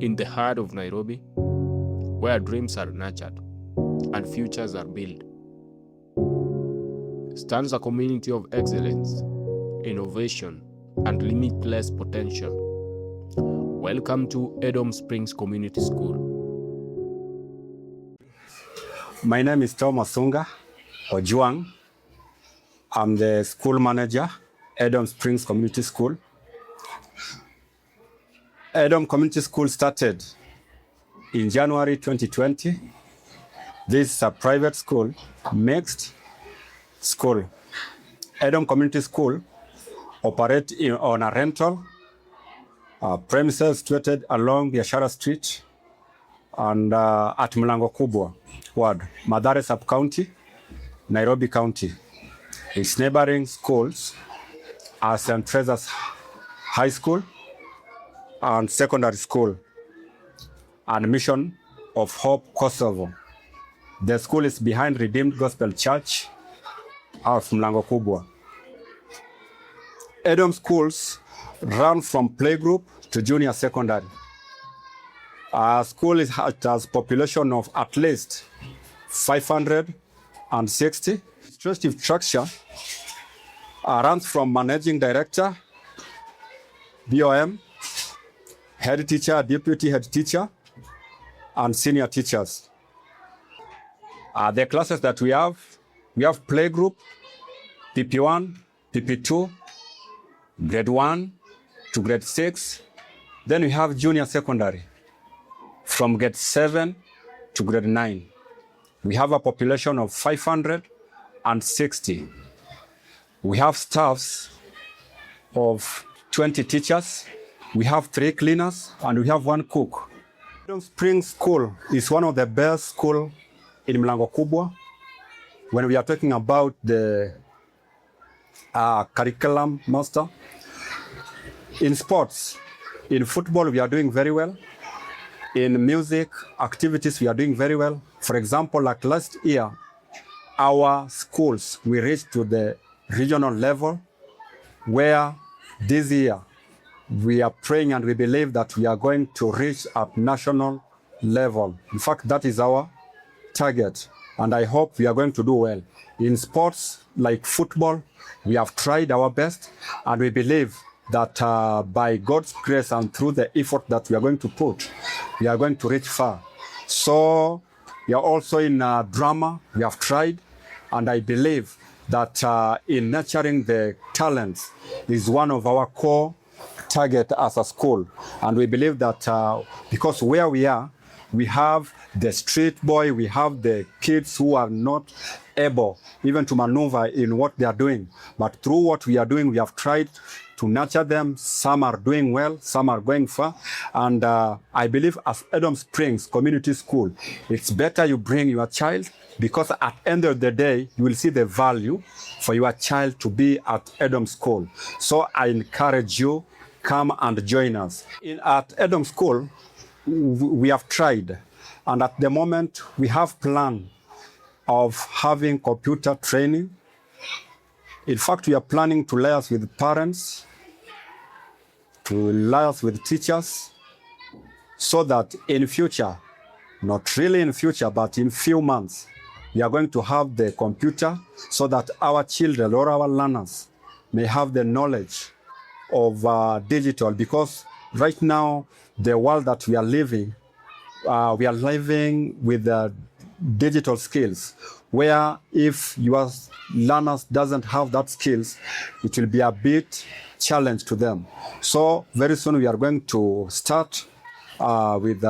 in the heart of Nairobi, where dreams are nurtured and futures are built, stands a community of excellence, innovation, and limitless potential. Welcome to Edom Springs Community School. My name is Thomas Sunga Ojuang. I'm the school manager, Edom Springs Community School. Edom Community School started in January 2020. This is a private school, mixed school. Edom Community School operates on a rental premises situated along Biashara Street and at Mlango Kubwa Ward, Mathare Sub-County, Nairobi County. Its neighboring schools are St. Teresa's High School and Secondary School and Mission of Hope, Kosovo. The school is behind Redeemed Gospel Church of Mlango Kubwa. Edom schools run from playgroup to junior secondary. Our school has population of at least 560. Administrative structure runs from managing director, BOM, head teacher, deputy head teacher, and senior teachers. The classes that we have playgroup, PP1, PP2, grade 1 to grade 6. Then we have junior secondary from grade 7 to grade 9. We have a population of 560. We have staffs of 20 teachers. We have 3 cleaners and we have 1 cook. Edom Springs School is one of the best schools in Mlango Kubwa. When we are talking about the curriculum master, in sports, in football, we are doing very well. In music activities, we are doing very well. For example, like last year, our schools, we reached to the regional level, where this year, we are praying and we believe that we are going to reach at national level. In fact, that is our target, and I hope we are going to do well. In sports, like football, we have tried our best, and we believe that by God's grace and through the effort that we are going to put, we are going to reach far. So we are also in drama, we have tried, and I believe that in nurturing the talents is one of our core target as a school. And we believe that because where we are, we have the street boy, we have the kids who are not able even to maneuver in what they are doing. But through what we are doing, we have tried to nurture them. Some are doing well, some are going far. And I believe as Edom Springs Community School, it's better you bring your child, because at the end of the day, you will see the value for your child to be at Edom School. So I encourage you, come and join us. At Edom School, we have tried, and at the moment we have plan of having computer training. In fact, we are planning to liaise with parents, to liaise with teachers, so that in future, not really in future, but in few months, we are going to have the computer so that our children or our learners may have the knowledge of digital, because right now, the world that we are living with digital skills, where if your learners doesn't have that skills, it will be a bit challenge to them. So very soon we are going to start with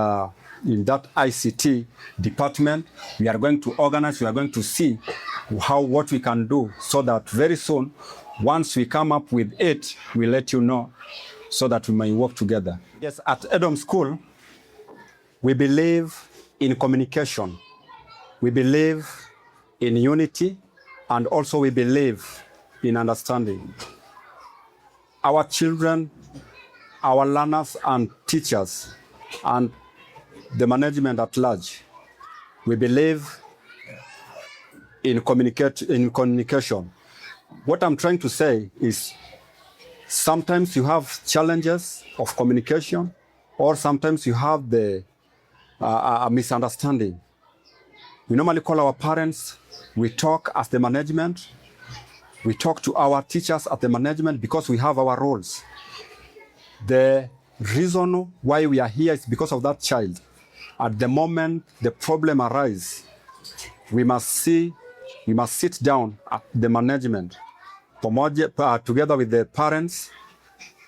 in that ICT department. We are going to organize, we are going to see what we can do, so that very soon, once we come up with it, we'll let you know, so that we may work together. Yes, at Edom School, we believe in communication. We believe in unity, and also we believe in understanding. Our children, our learners and teachers, and the management at large, we believe in communication. What I'm trying to say is, sometimes you have challenges of communication or sometimes you have the a misunderstanding. We normally call our parents, we talk as the management, we talk to our teachers at the management because we have our roles. The reason why we are here is because of that child. At the moment the problem arises, we must sit down at the management, together with the parents,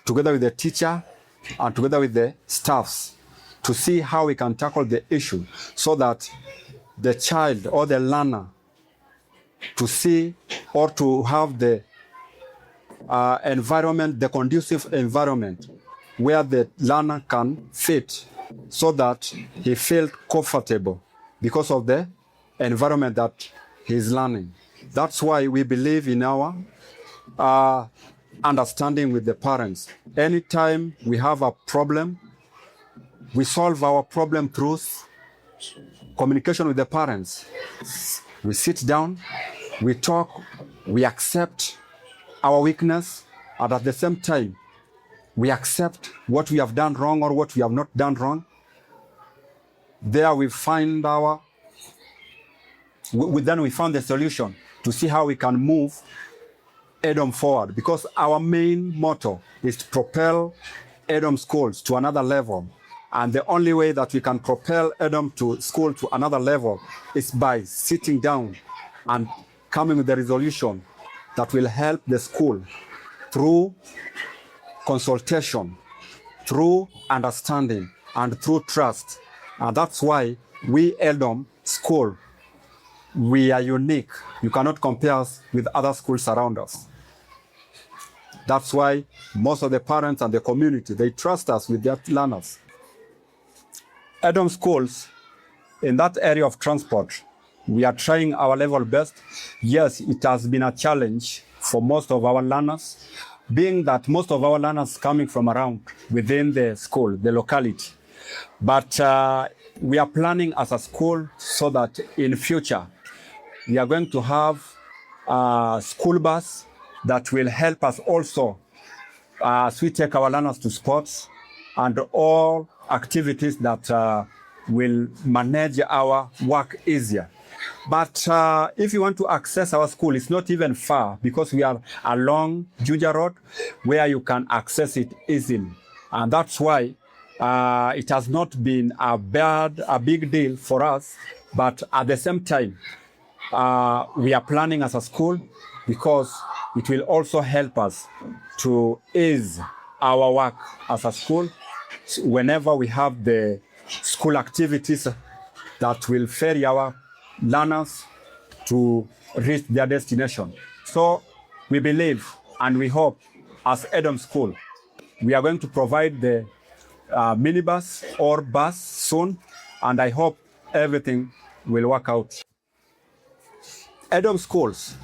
together with the teacher, and together with the staffs, to see how we can tackle the issue so that the child or the learner to see or to have the environment, the conducive environment where the learner can fit so that he feels comfortable because of the environment that he's learning. That's why we believe in our understanding with the parents. Anytime we have a problem, we solve our problem through communication with the parents. We sit down, we talk, we accept our weakness, and at the same time, we accept what we have done wrong or what we have not done wrong. There we find then we found the solution to see how we can move Edom forward, because our main motto is to propel Edom schools to another level. And the only way that we can propel Edom to school to another level is by sitting down and coming with a resolution that will help the school through consultation, through understanding, and through trust. And that's why we, Edom School, we are unique. You cannot compare us with other schools around us. That's why most of the parents and the community, they trust us with their learners. Edom schools, in that area of transport, we are trying our level best. Yes, it has been a challenge for most of our learners, being that most of our learners coming from around within the school, the locality. But we are planning as a school so that in future, we are going to have a school bus that will help us also as we take our learners to sports and all activities that will manage our work easier. But if you want to access our school, it's not even far because we are along Juja Road where you can access it easily. And that's why it has not been a big deal for us. But at the same time, we are planning as a school because it will also help us to ease our work as a school whenever we have the school activities that will ferry our learners to reach their destination. So we believe and we hope as Edom School, we are going to provide the minibus or bus soon, and I hope everything will work out. Edom Schools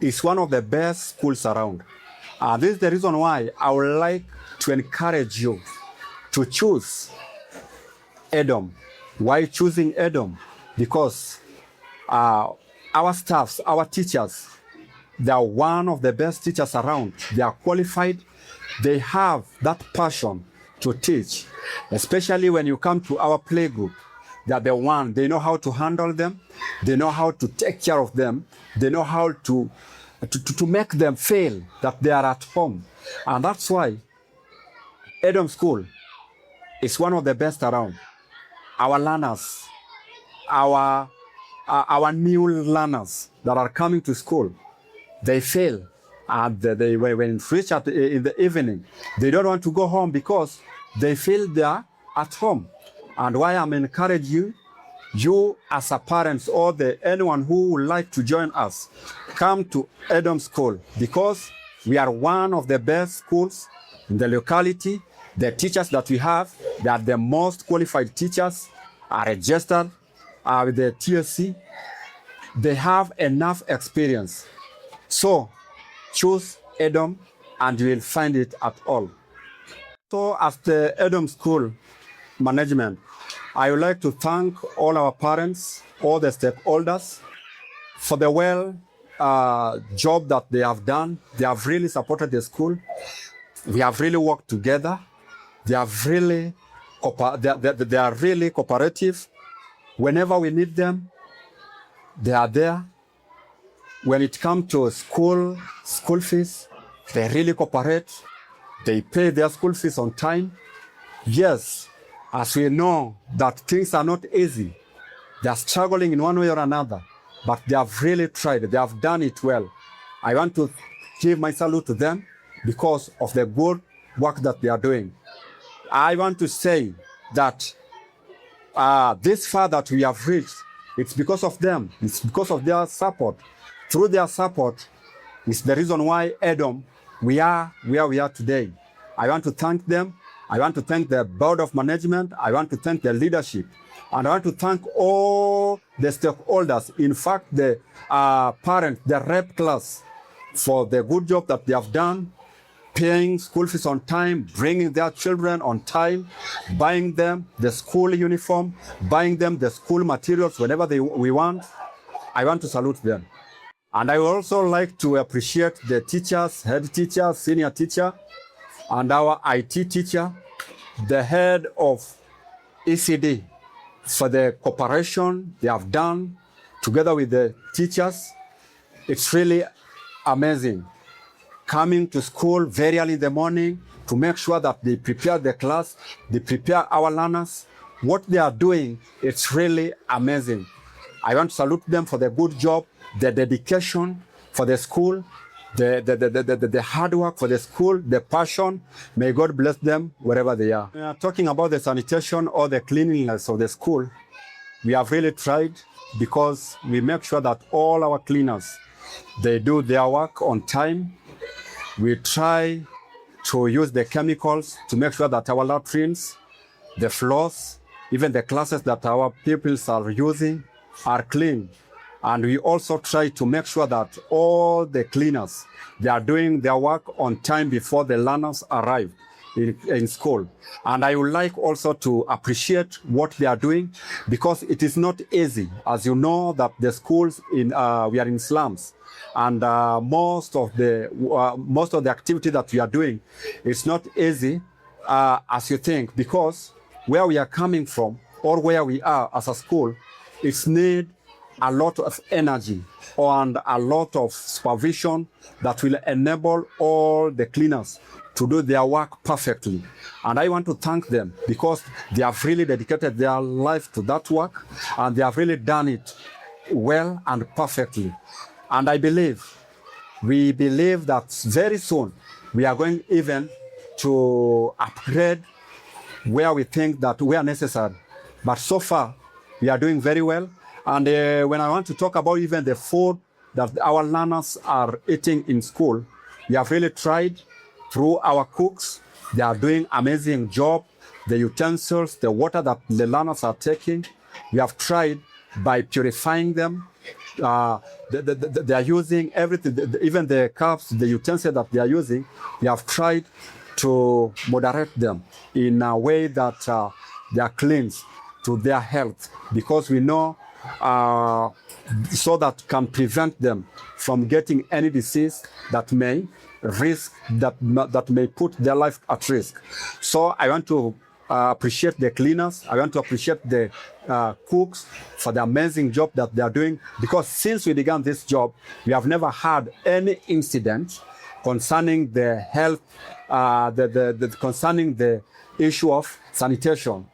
is one of the best schools around. This is the reason why I would like to encourage you to choose Edom. Why choosing Edom? Because our staffs, our teachers, they are one of the best teachers around. They are qualified. They have that passion to teach, especially when you come to our playgroup. They are the one, they know how to handle them. They know how to take care of them. They know how to make them feel that they are at home. And that's why Edom School is one of the best around. Our learners, our new learners that are coming to school, they feel and they when reach in the evening, they don't want to go home because they feel they are at home. And why I'm encouraging you as a parents or anyone who would like to join us, come to Edom School because we are one of the best schools in the locality. The teachers that we have, they are the most qualified teachers, are registered with the TSC. They have enough experience. So choose Edom and you will find it at all. So as the Edom School management, I would like to thank all our parents, all the stakeholders for the job that they have done. They have really supported the school. We have really worked together. They have really they are really cooperative. Whenever we need them, they are there. When it comes to school fees, they really cooperate. They pay their school fees on time. Yes, as we know that things are not easy. They are struggling in one way or another, but they have really tried. They have done it well. I want to give my salute to them because of the good work that they are doing. I want to say that this far that we have reached, it's because of them. It's because of their support. Through their support is the reason why Edom, we are where we are today. I want to thank them. I want to thank the board of management. I want to thank the leadership. And I want to thank all the stakeholders, in fact, the parents, the rep class, for the good job that they have done, paying school fees on time, bringing their children on time, buying them the school uniform, buying them the school materials whenever we want. I want to salute them. And I would also like to appreciate the teachers, head teacher, senior teacher, and our IT teacher, the head of ECD, for the cooperation they have done together with the teachers. It's really amazing. Coming to school very early in the morning to make sure that they prepare the class, they prepare our learners. What they are doing, it's really amazing. I want to salute them for the good job, the dedication for the school, the hard work for the school, the passion. May God bless them wherever they are. We are talking about the sanitation or the cleanliness of the school. We have really tried because we make sure that all our cleaners, they do their work on time. We try to use the chemicals to make sure that our latrines, the floors, even the classes that our pupils are using are clean. And we also try to make sure that all the cleaners, they are doing their work on time before the learners arrive in school. And I would like also to appreciate what they are doing because it is not easy. As you know that the schools we are in slums. And most of the activity that we are doing is not easy as you think, because where we are coming from or where we are as a school, it's need a lot of energy and a lot of supervision that will enable all the cleaners to do their work perfectly. And I want to thank them because they have really dedicated their life to that work and they have really done it well and perfectly. And we believe that very soon we are going even to upgrade where we think that we are necessary. But so far, we are doing very well. And when I want to talk about even the food that our learners are eating in school, we have really tried through our cooks. They are doing amazing job. The utensils, the water that the learners are taking, we have tried by purifying them. They are using everything, even the cups, the utensils that they are using, we have tried to moderate them in a way that they are cleansed to their health, because we know so that can prevent them from getting any disease that may put their life at risk. So I want to appreciate the cleaners. I want to appreciate the cooks for the amazing job that they are doing, because since we began this job, we have never had any incident concerning the health, concerning the issue of sanitation.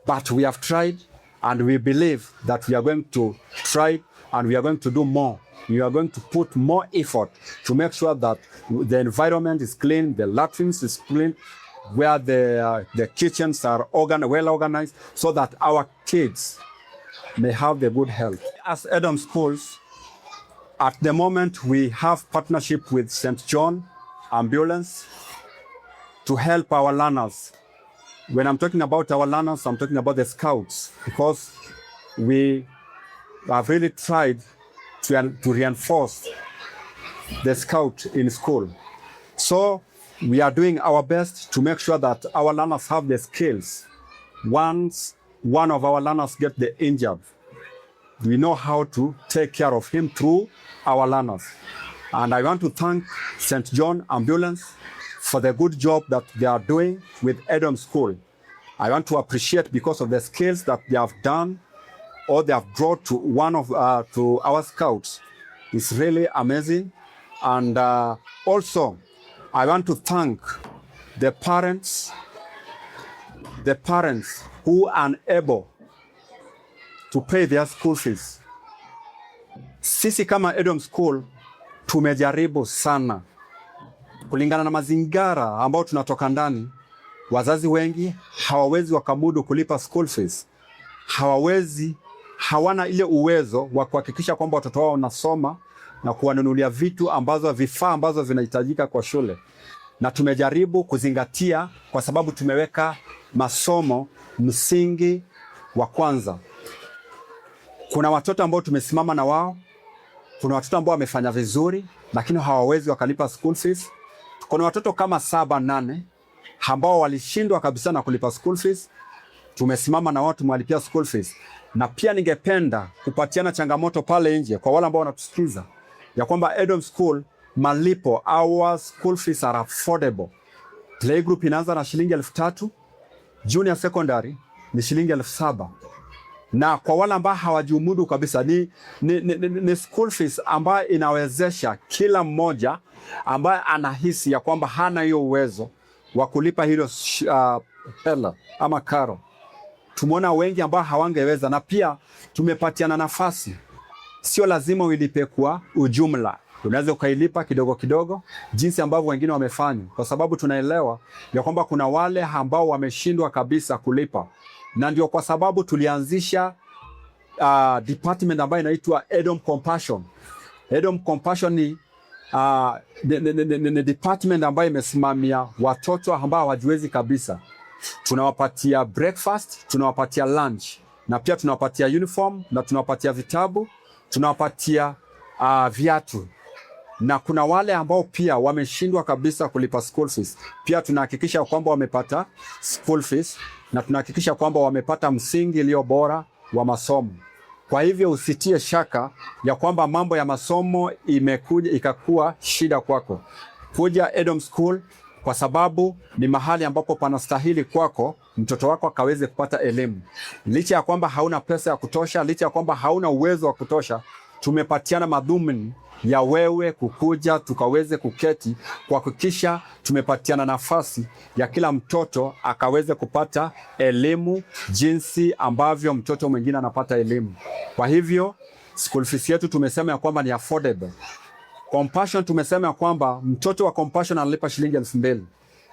But we have tried, and we believe that we are going to try, and we are going to do more. We are going to put more effort to make sure that the environment is clean, the latrines is clean, where the kitchens are well organized, so that our kids may have the good health. As Edom Schools, at the moment we have partnership with St. John Ambulance to help our learners. When I'm talking about our learners, I'm talking about the scouts, because we have really tried to reinforce the scout in school. So we are doing our best to make sure that our learners have the skills. Once one of our learners gets injured, we know how to take care of him through our learners. And I want to thank St. John Ambulance for the good job that they are doing with Edom School. I want to appreciate because of the skills that they have done or they have brought to to our scouts. It's really amazing. And also, I want to thank the parents who are unable to pay their school fees. Sisi kama Edom School tumejaribu sana kulingana na mazingara ambao tunatoka ndani. Wazazi wengi hawawezi wakamudu kulipa school fees. Hawana ile uwezo wa kuhakikisha kwamba watoto wao wanasoma na kuwanunulia vifaa ambazo vinahitajika kwa shule. Na tumejaribu kuzingatia kwa sababu tumeweka masomo msingi wa kwanza. Kuna watoto ambao tumesimama na wao, kuna watoto ambao wamefanya vizuri lakini hawawezi wakalipa school fees. Kuna watoto kama 7-8 ambao walishindwa kabisa na kulipa school fees. Tumesimama na wao, tumewalipia school fees. Na pia ningependa kupatiana changamoto pale nje kwa wale ambao wanatusikiza ya kwamba Edom School malipo, our school fees are affordable. Playgroup inaanza na shilingi 3,000, junior secondary ni shilingi 7,000. Na kwa wale ambao hawajimudu kabisa ni school fees ambayo inawezesha kila mmoja ambaye anahisi ya kwamba hana hiyo uwezo wa kulipa hilo hela ama karo. Tumeona wengi ambao hawangeweza, na pia tumepatiana nafasi. Sio lazima uilipe kwa ujumla. Unaweza ukailipa kidogo kidogo jinsi ambavyo wengine wamefanya, kwa sababu tunaelewa ya kwamba kuna wale ambao wameshindwa kabisa kulipa. Na ndio kwa sababu tulianzisha department ambayo inaitwa Edom Compassion. Edom Compassion ni department ambayo imesimamia watoto ambao hawajiwezi kabisa. Tunawapatia breakfast, tunawapatia lunch, na pia tunawapatia uniform, na tunawapatia vitabu, tunawapatia viatu. Na kuna wale ambao pia wameshindwa kabisa kulipa school fees. Pia tunahakikisha kwamba wamepata school fees, na tunahakikisha kwamba wamepata msingi iliyo bora wa masomo. Kwa hivyo usitie shaka ya kwamba mambo ya masomo imekuja ikakuwa shida kwako. Kuja Edom School kwa sababu ni mahali ambapo panastahili kwako mtoto wako akaweze kupata elimu. Licha ya kwamba hauna pesa ya kutosha, licha ya kwamba hauna uwezo wa kutosha, tumepatiana madhumuni ya wewe kukuja tukaweze kuketi kuhakikisha tumepatiana nafasi ya kila mtoto akaweze kupata elimu jinsi ambavyo mtoto mwingine anapata elimu. Kwa hivyo school fees yetu tumesema ya kwamba ni affordable. Compassion tumesema ya kwamba mtoto wa Compassion analipa shilingi 2,000.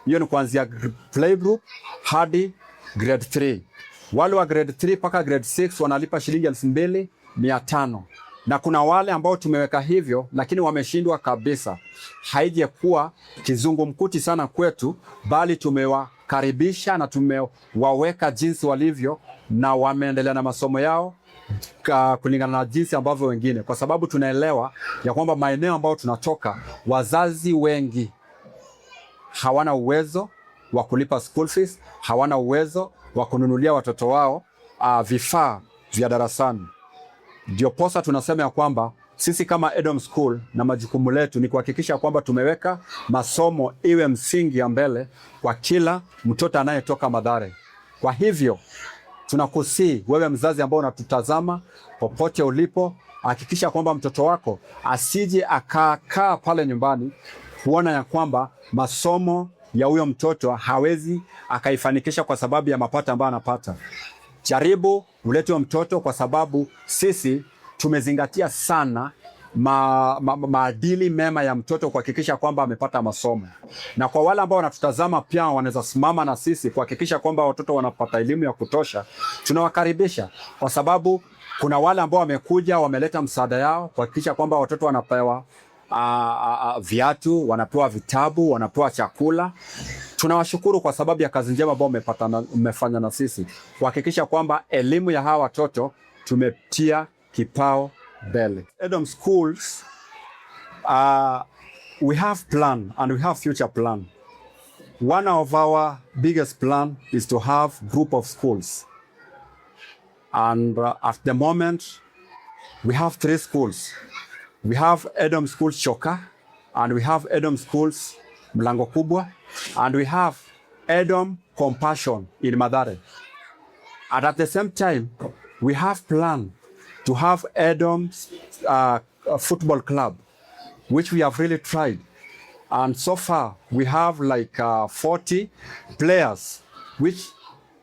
Hiyo ni kuanzia playgroup hadi grade 3. Wale wa grade 3 mpaka grade 6 wanalipa shilingi 2,500. Na kuna wale ambao tumeweka hivyo lakini wameshindwa kabisa. Haije kuwa kizungumkuti sana kwetu, bali tumewakaribisha na tumewaweka jinsi walivyo, na wameendelea na masomo yao kulingana na jinsi ambavyo wengine, kwa sababu tunaelewa ya kwamba maeneo ambayo tunatoka wazazi wengi hawana uwezo wa kulipa school fees, hawana uwezo wa kununulia watoto wao vifaa vya darasani. Ndio posa tunasema ya kwamba sisi kama Edom School na majukumu letu ni kuhakikisha kwamba tumeweka masomo iwe msingi ya mbele kwa kila mtoto anayetoka Mathare. Kwa hivyo tunakusii wewe mzazi ambao unatutazama popote ulipo, hakikisha kwamba mtoto wako asije akakaa pale nyumbani kuona ya kwamba masomo ya huyo mtoto hawezi akaifanikisha kwa sababu ya mapato ambayo anapata. Jaribu ulete wa mtoto, kwa sababu sisi tumezingatia sana maadili mema ya mtoto kuhakikisha kwamba amepata masomo. Na kwa wale ambao wanatutazama pia wanaweza simama na sisi kuhakikisha kwamba watoto wanapata elimu ya kutosha, tunawakaribisha, kwa sababu kuna wale ambao wamekuja wameleta msaada yao kuhakikisha kwamba watoto wanapewa viatu, wanapewa vitabu, wanapewa chakula. Tunawashukuru kwa sababu ya kazi njema ambayo mmefanya na sisi kuhakikisha kwamba elimu ya hawa watoto tumetia kipao mbele. Edom Schools, we have plan and we have future plan. One of our biggest plan is to have group of schools. And at the moment, we have 3 schools. We have Edom Schools Choka, and we have Edom Schools Mlango Kubwa, and we have Edom compassion in Madare. And at the same time, we have planned to have Edom's football club, which we have really tried. And so far, we have like 40 players, which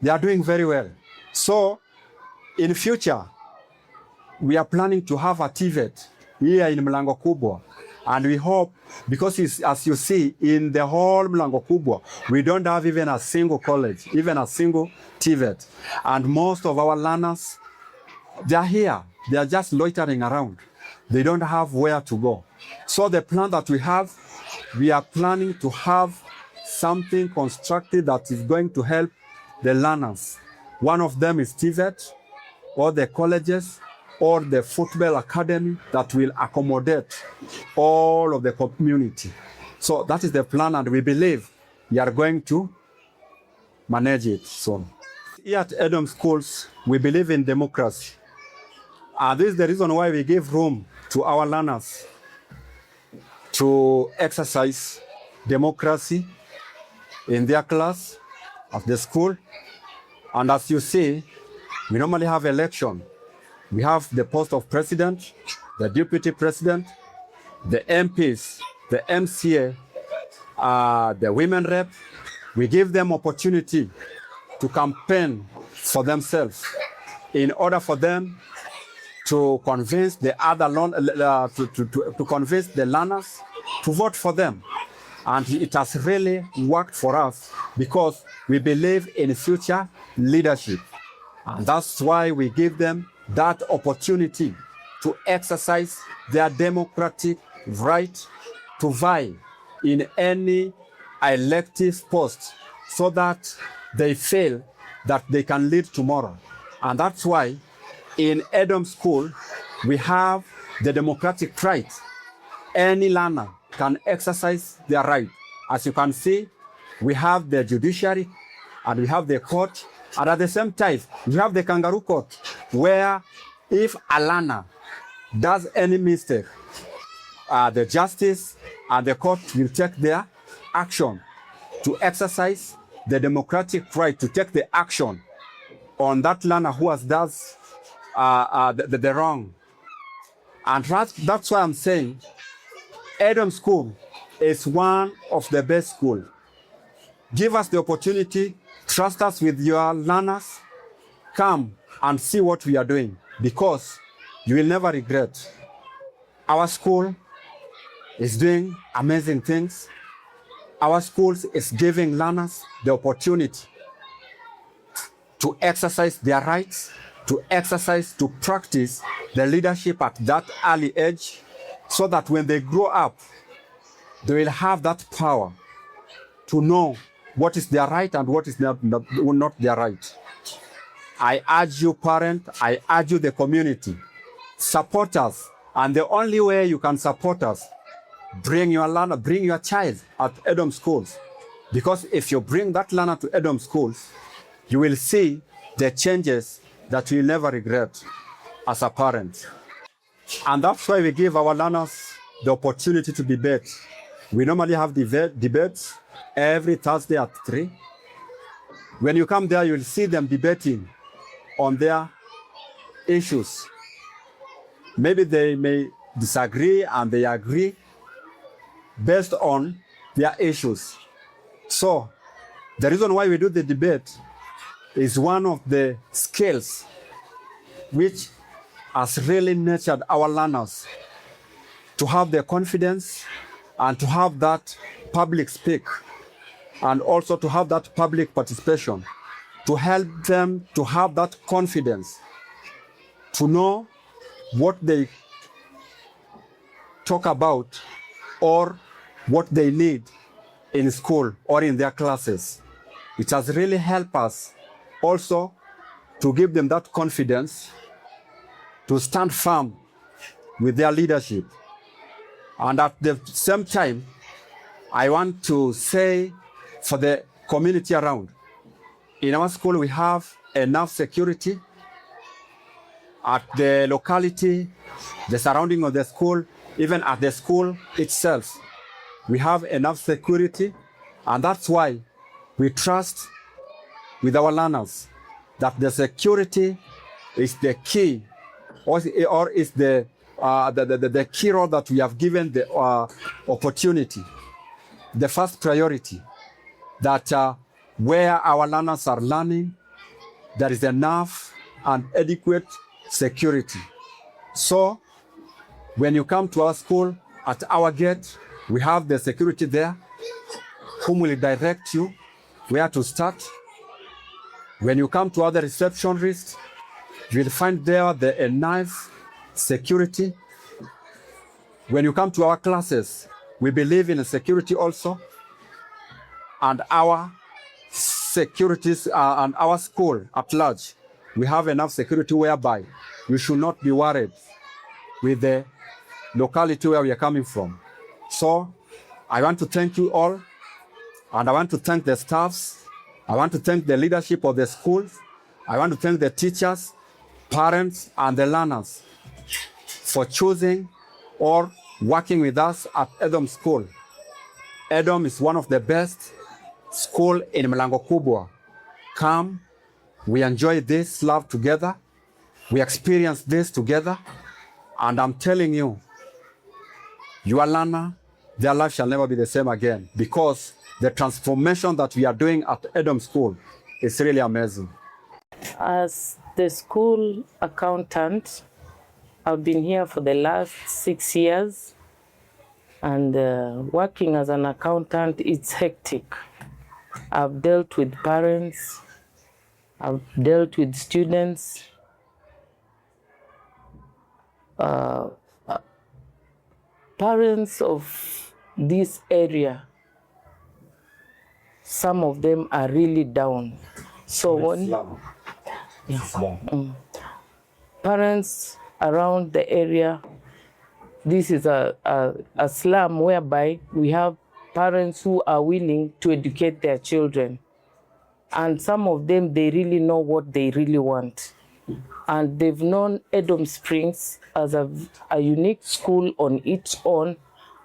they are doing very well. So in future, we are planning to have a TVET here in Mlango Kubwa. And we hope, because as you see, in the whole Mlango Kubwa, we don't have even a single college, even a single TVET. And most of our learners, they are here. They are just loitering around. They don't have where to go. So the plan that we are planning to have something constructed that is going to help the learners. One of them is TVET, or the colleges, or the football academy that will accommodate all of the community. So that is the plan, and we believe we are going to manage it soon. Here at Edom Schools, we believe in democracy. And this is the reason why we give room to our learners to exercise democracy in their class, at the school. And as you see, we normally have election. We have the post of president, the deputy president, the MPs, the MCA, the women rep. We give them opportunity to campaign for themselves in order for them to convince the other to convince the learners to vote for them. And it has really worked for us because we believe in future leadership. And that's why we give them that opportunity to exercise their democratic right to vie in any elective post so that they feel that they can lead tomorrow. And that's why in Edom School, we have the democratic right. Any learner can exercise their right. As you can see, we have the judiciary and we have the court. And at the same time, we have the kangaroo court, where if a learner does any mistake, the justice and the court will take their action to exercise the democratic right to take the action on that learner who has does the wrong. And that's why I'm saying Edom School is one of the best schools. Give us the opportunity, trust us with your learners, come and see what we are doing, because you will never regret. Our school is doing amazing things. Our school is giving learners the opportunity to exercise their rights, to practice the leadership at that early age, so that when they grow up, they will have that power to know what is their right and what is not their right. I urge you, parent, I urge you, the community, support us. And the only way you can support us, bring your learner, bring your child at Edom Schools. Because if you bring that learner to Edom Schools, you will see the changes that you will never regret as a parent. And that's why we give our learners the opportunity to debate. We normally have debates every Thursday at 3. When you come there, you will see them debating on their issues. Maybe they may disagree and they agree based on their issues. So the reason why we do the debate is one of the skills which has really nurtured our learners to have the confidence and to have that public speak, and also to have that public participation, to help them to have that confidence, to know what they talk about or what they need in school or in their classes. It has really helped us also to give them that confidence to stand firm with their leadership. And at the same time, I want to say for the community around, in our school we have enough security at the locality, the surrounding of the school, even at the school itself. We have enough security, and that's why we trust with our learners that the security is the key, or is the key role that we have given the opportunity, the first priority, that where our learners are learning, there is enough and adequate security. So when you come to our school, at our gate, we have the security there, whom will direct you where to start. When you come to other receptionists, you will find there the enough security. When you come to our classes, we believe in security also, and our securities and our school at large, we have enough security whereby you should not be worried with the locality where we are coming from. So I want to thank you all, and I want to thank the staffs. I want to thank the leadership of the schools. I want to thank the teachers, parents, and the learners for choosing or working with us at Edom School. Edom is one of the best schools in Mlango Kubwa. Come, we enjoy this love together. We experience this together. And I'm telling you, your learner, their life shall never be the same again, because the transformation that we are doing at Edom School is really amazing. As the school accountant, I've been here for the last 6 years, and working as an accountant, it's hectic. I've dealt with parents, I've dealt with students, parents of this area. Some of them are really down. So parents around the area, this is a slum whereby we have parents who are willing to educate their children. And some of them, they really know what they really want. And they've known Edom Springs as a unique school on its own,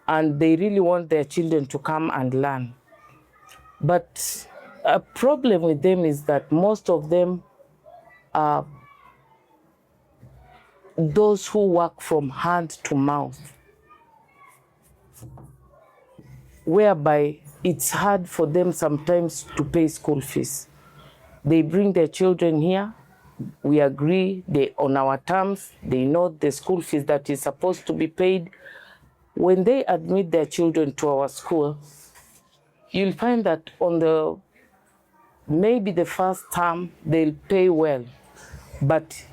and they really want their children to come and learn. But a problem with them is that most of them are those who work from hand to mouth, whereby it's hard for them sometimes to pay school fees. They bring their children here, we agree on our terms, they know the school fees that is supposed to be paid. When they admit their children to our school, you'll find that on maybe the first term, they'll pay well, but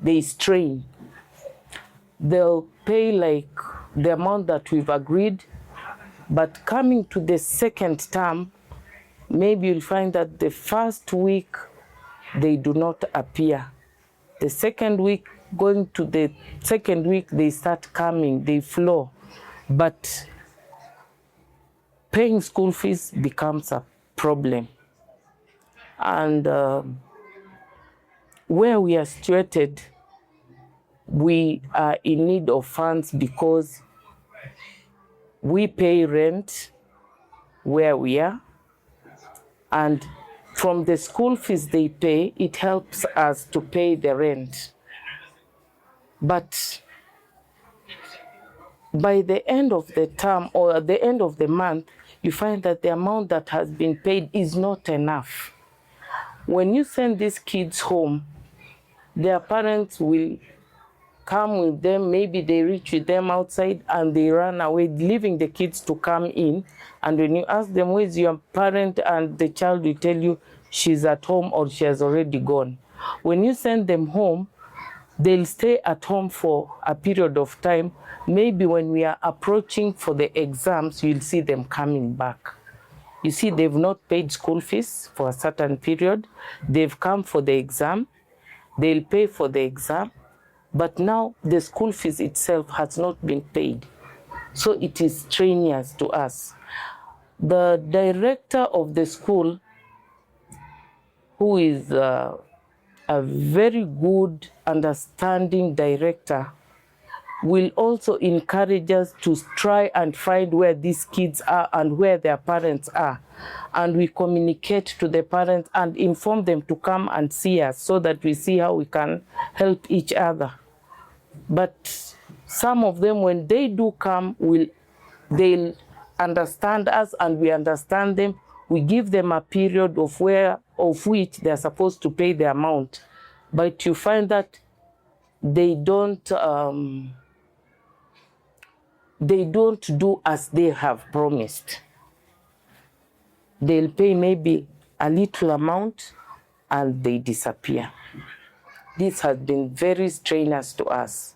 they strain. They'll pay like the amount that we've agreed, but coming to the second term, maybe you'll find that the first week, they do not appear. The second week, going to the second week, they start coming, they flow. But paying school fees becomes a problem. And where we are situated, we are in need of funds because we pay rent where we are, and from the school fees they pay, it helps us to pay the rent. But by the end of the term or at the end of the month, you find that the amount that has been paid is not enough. When you send these kids home, their parents will come with them, maybe they reach with them outside and they run away, leaving the kids to come in. And when you ask them, where's your parent? And the child will tell you she's at home or she has already gone. When you send them home, they'll stay at home for a period of time. Maybe when we are approaching for the exams, you'll see them coming back. You see, they've not paid school fees for a certain period. They've come for the exam. They'll pay for the exam. But now the school fees itself has not been paid. So it is strenuous to us. The director of the school, who is a very good, understanding director, will also encourage us to try and find where these kids are and where their parents are. And we communicate to the parents and inform them to come and see us so that we see how we can help each other. But some of them, when they do come, they'll understand us and we understand them. We give them a period of which they're supposed to pay the amount. But you find that they don't do as they have promised. They'll pay maybe a little amount and they disappear. This has been very strenuous to us.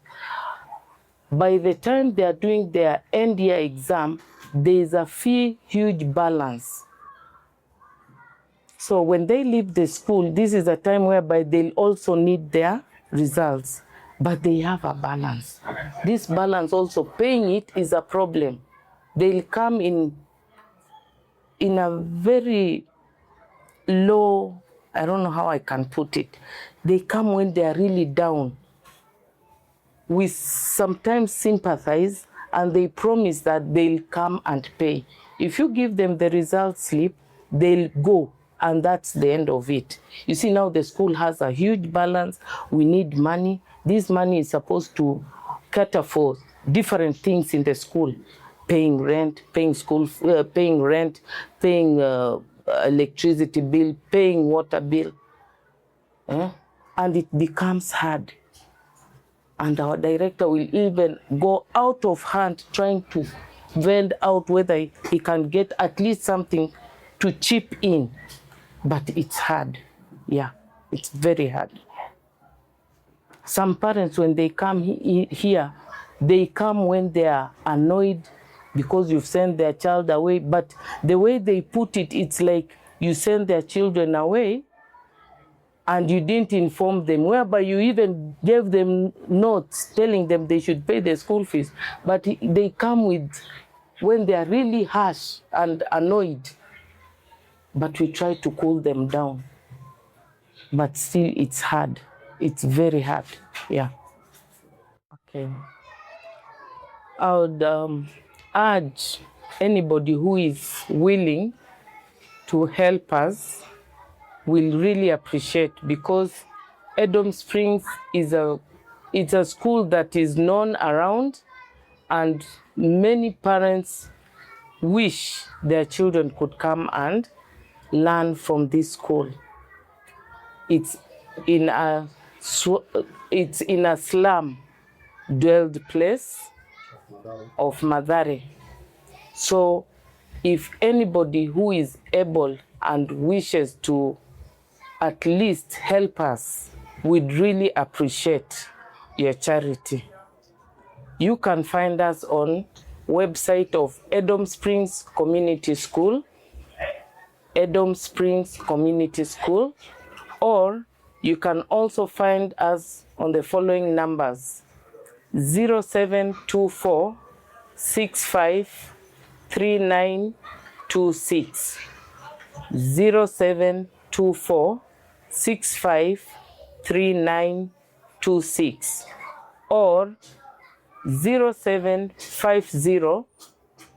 By the time they are doing their end year exam, there is a huge balance. So when they leave the school, this is a time whereby they'll also need their results, but they have a balance. This balance also, paying it is a problem. They'll come in a very low, I don't know how I can put it. They come when they are really down. We sometimes sympathize and they promise that they'll come and pay. If you give them the result slip, they'll go, and that's the end of it. You see, now the school has a huge balance. We need money. This money is supposed to cater for different things in the school: paying rent, paying electricity bill, paying water bill. And it becomes hard. And our director will even go out of hand trying to vend out whether he can get at least something to chip in. But it's hard. Yeah, it's very hard. Some parents, when they come here, they come when they are annoyed because you've sent their child away. But the way they put it, it's like you send their children away and you didn't inform them, whereby you even gave them notes telling them they should pay their school fees. But they come when they are really harsh and annoyed. But we try to cool them down. But still, it's hard. It's very hard. Yeah. Okay. I would urge anybody who is willing to help us, will really appreciate, because Edom Springs is a school that is known around, and many parents wish their children could come and learn from this school. It's in a slum-dwelled place of Mathare. So if anybody who is able and wishes to at least help us, we'd really appreciate your charity. You can find us on website of Edom Springs Community School, Edom Springs Community School, or you can also find us on the following numbers: 0724 65 3926, 0724 65 3926, or 0750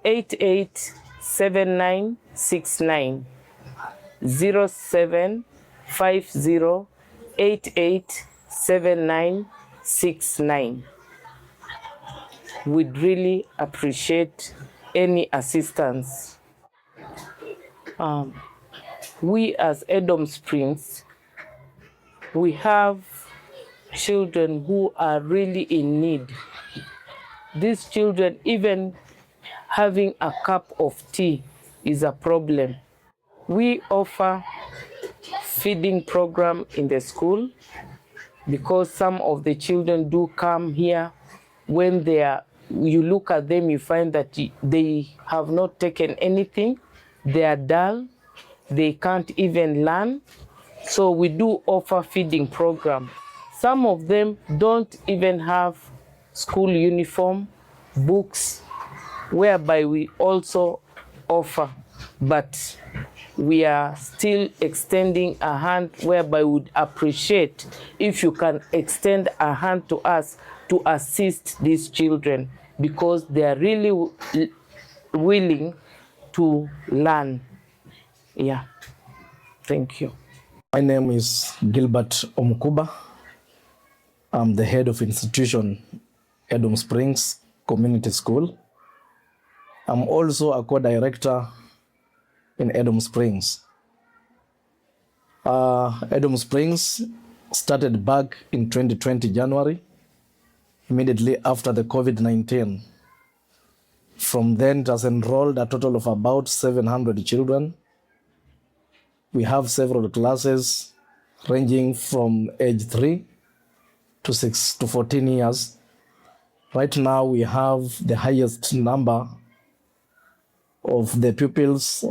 88 7969, 0750 88 7969. We'd really appreciate any assistance. We as Edom Springs, we have children who are really in need. These children, even having a cup of tea is a problem. We offer feeding program in the school, because some of the children do come here when you look at them, you find that they have not taken anything, they are dull, they can't even learn. So we do offer feeding program. Some of them don't even have school uniform, books, whereby we also offer, but we are still extending a hand, whereby we would appreciate if you can extend a hand to us to assist these children because they are really willing to learn. Yeah, thank you. My name is Gilbert Omkuba. I'm the head of institution Edom Springs Community School. I'm also a co-director in Edom Springs. Edom Springs started back in 2020 January, immediately after the COVID-19. From then, it has enrolled a total of about 700 children. We have several classes ranging from age 3 to 6 to 14 years. Right now, we have the highest number of the pupils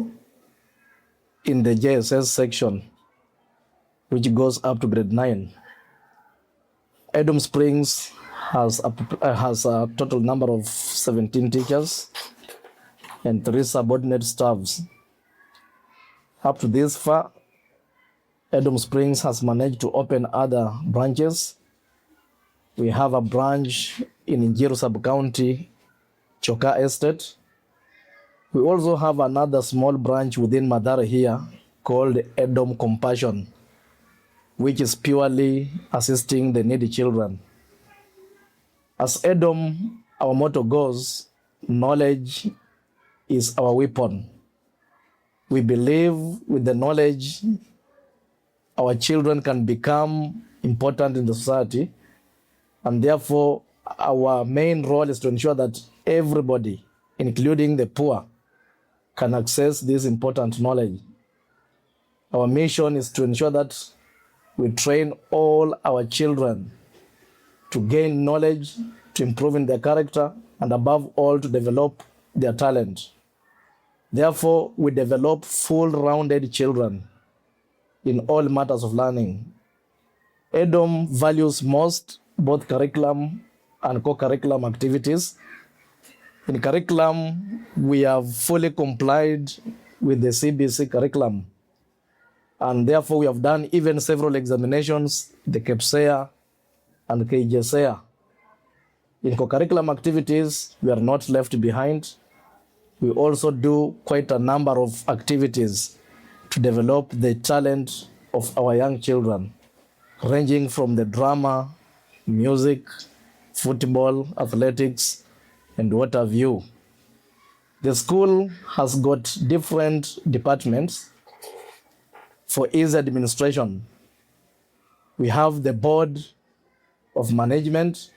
in the JSS section, which goes up to grade 9. Edom Springs has a total number of 17 teachers and 3 subordinate staffs. Up to this far, Edom Springs has managed to open other branches. We have a branch in Njiru Sub-County, Choka Estate. We also have another small branch within Mathare here called Edom Compassion, which is purely assisting the needy children. As Edom, our motto goes, knowledge is our weapon. We believe with the knowledge, our children can become important in the society, and therefore our main role is to ensure that everybody, including the poor, can access this important knowledge. Our mission is to ensure that we train all our children to gain knowledge, to improve in their character, and above all, to develop their talent. Therefore, we develop full-rounded children in all matters of learning. Edom values most both curriculum and co-curriculum activities. In curriculum, we have fully complied with the CBC curriculum, and therefore we have done even several examinations, the KPSEA and KJSEA. In co-curriculum activities, we are not left behind. We also do quite a number of activities to develop the talent of our young children, ranging from the drama, music, football, athletics, and what have you. The school has got different departments for easy administration. We have the board of management,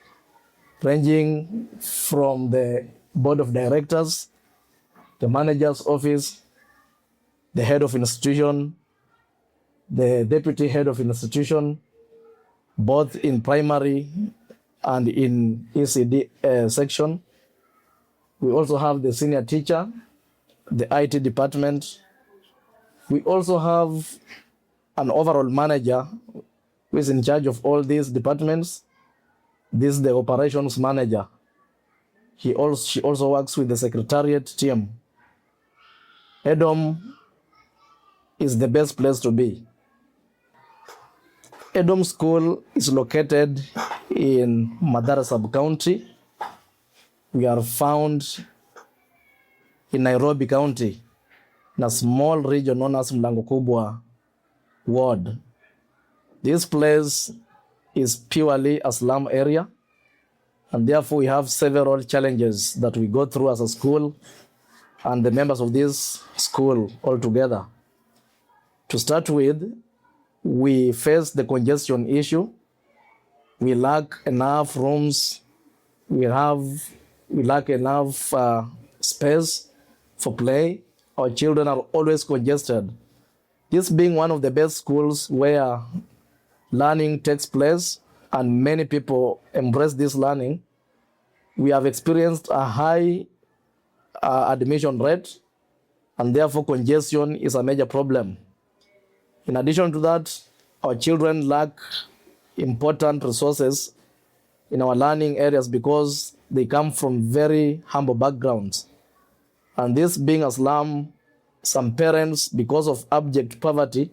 ranging from the board of directors, the manager's office, the head of institution, the deputy head of institution, both in primary and in ECD section. We also have the senior teacher, the IT department. We also have an overall manager who is in charge of all these departments. This is the operations manager. She also works with the secretariat team. Edom is the best place to be. Edom School is located in Mathare Sub-County. We are found in Nairobi County, in a small region known as Mlango Kubwa Ward. This place is purely a slum area, and therefore we have several challenges that we go through as a school and the members of this school altogether. To start with, we face the congestion issue. We lack enough rooms. We lack enough space for play. Our children are always congested. This being one of the best schools where learning takes place and many people embrace this learning, we have experienced a high admission rate, and therefore congestion is a major problem. In addition to that, our children lack important resources in our learning areas because they come from very humble backgrounds. And this being a slum, some parents, because of abject poverty,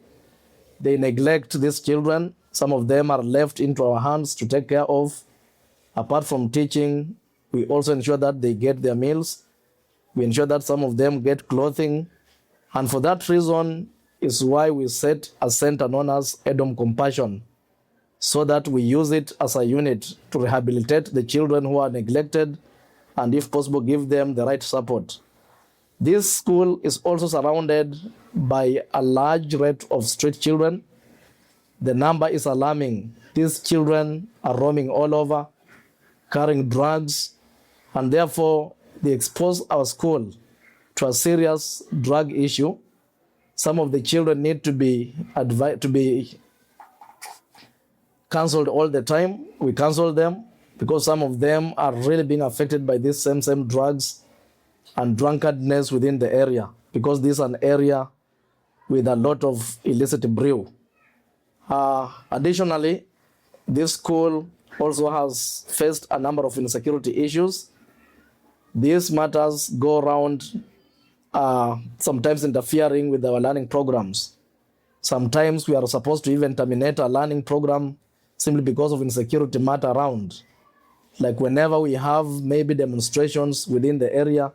they neglect these children. Some of them are left into our hands to take care of. Apart from teaching, we also ensure that they get their meals. We ensure that some of them get clothing. And for that reason is why we set a center known as Edom Compassion, so that we use it as a unit to rehabilitate the children who are neglected and, if possible, give them the right support. This school is also surrounded by a large rate of street children. The number is alarming. These children are roaming all over, carrying drugs, and therefore they expose our school to a serious drug issue. Some of the children need to be counseled all the time. We counsel them because some of them are really being affected by these same drugs and drunkenness within the area, because this is an area with a lot of illicit brew. Additionally, this school also has faced a number of insecurity issues. These matters go around sometimes interfering with our learning programs. Sometimes we are supposed to even terminate a learning program simply because of insecurity matter around. Like whenever we have maybe demonstrations within the area,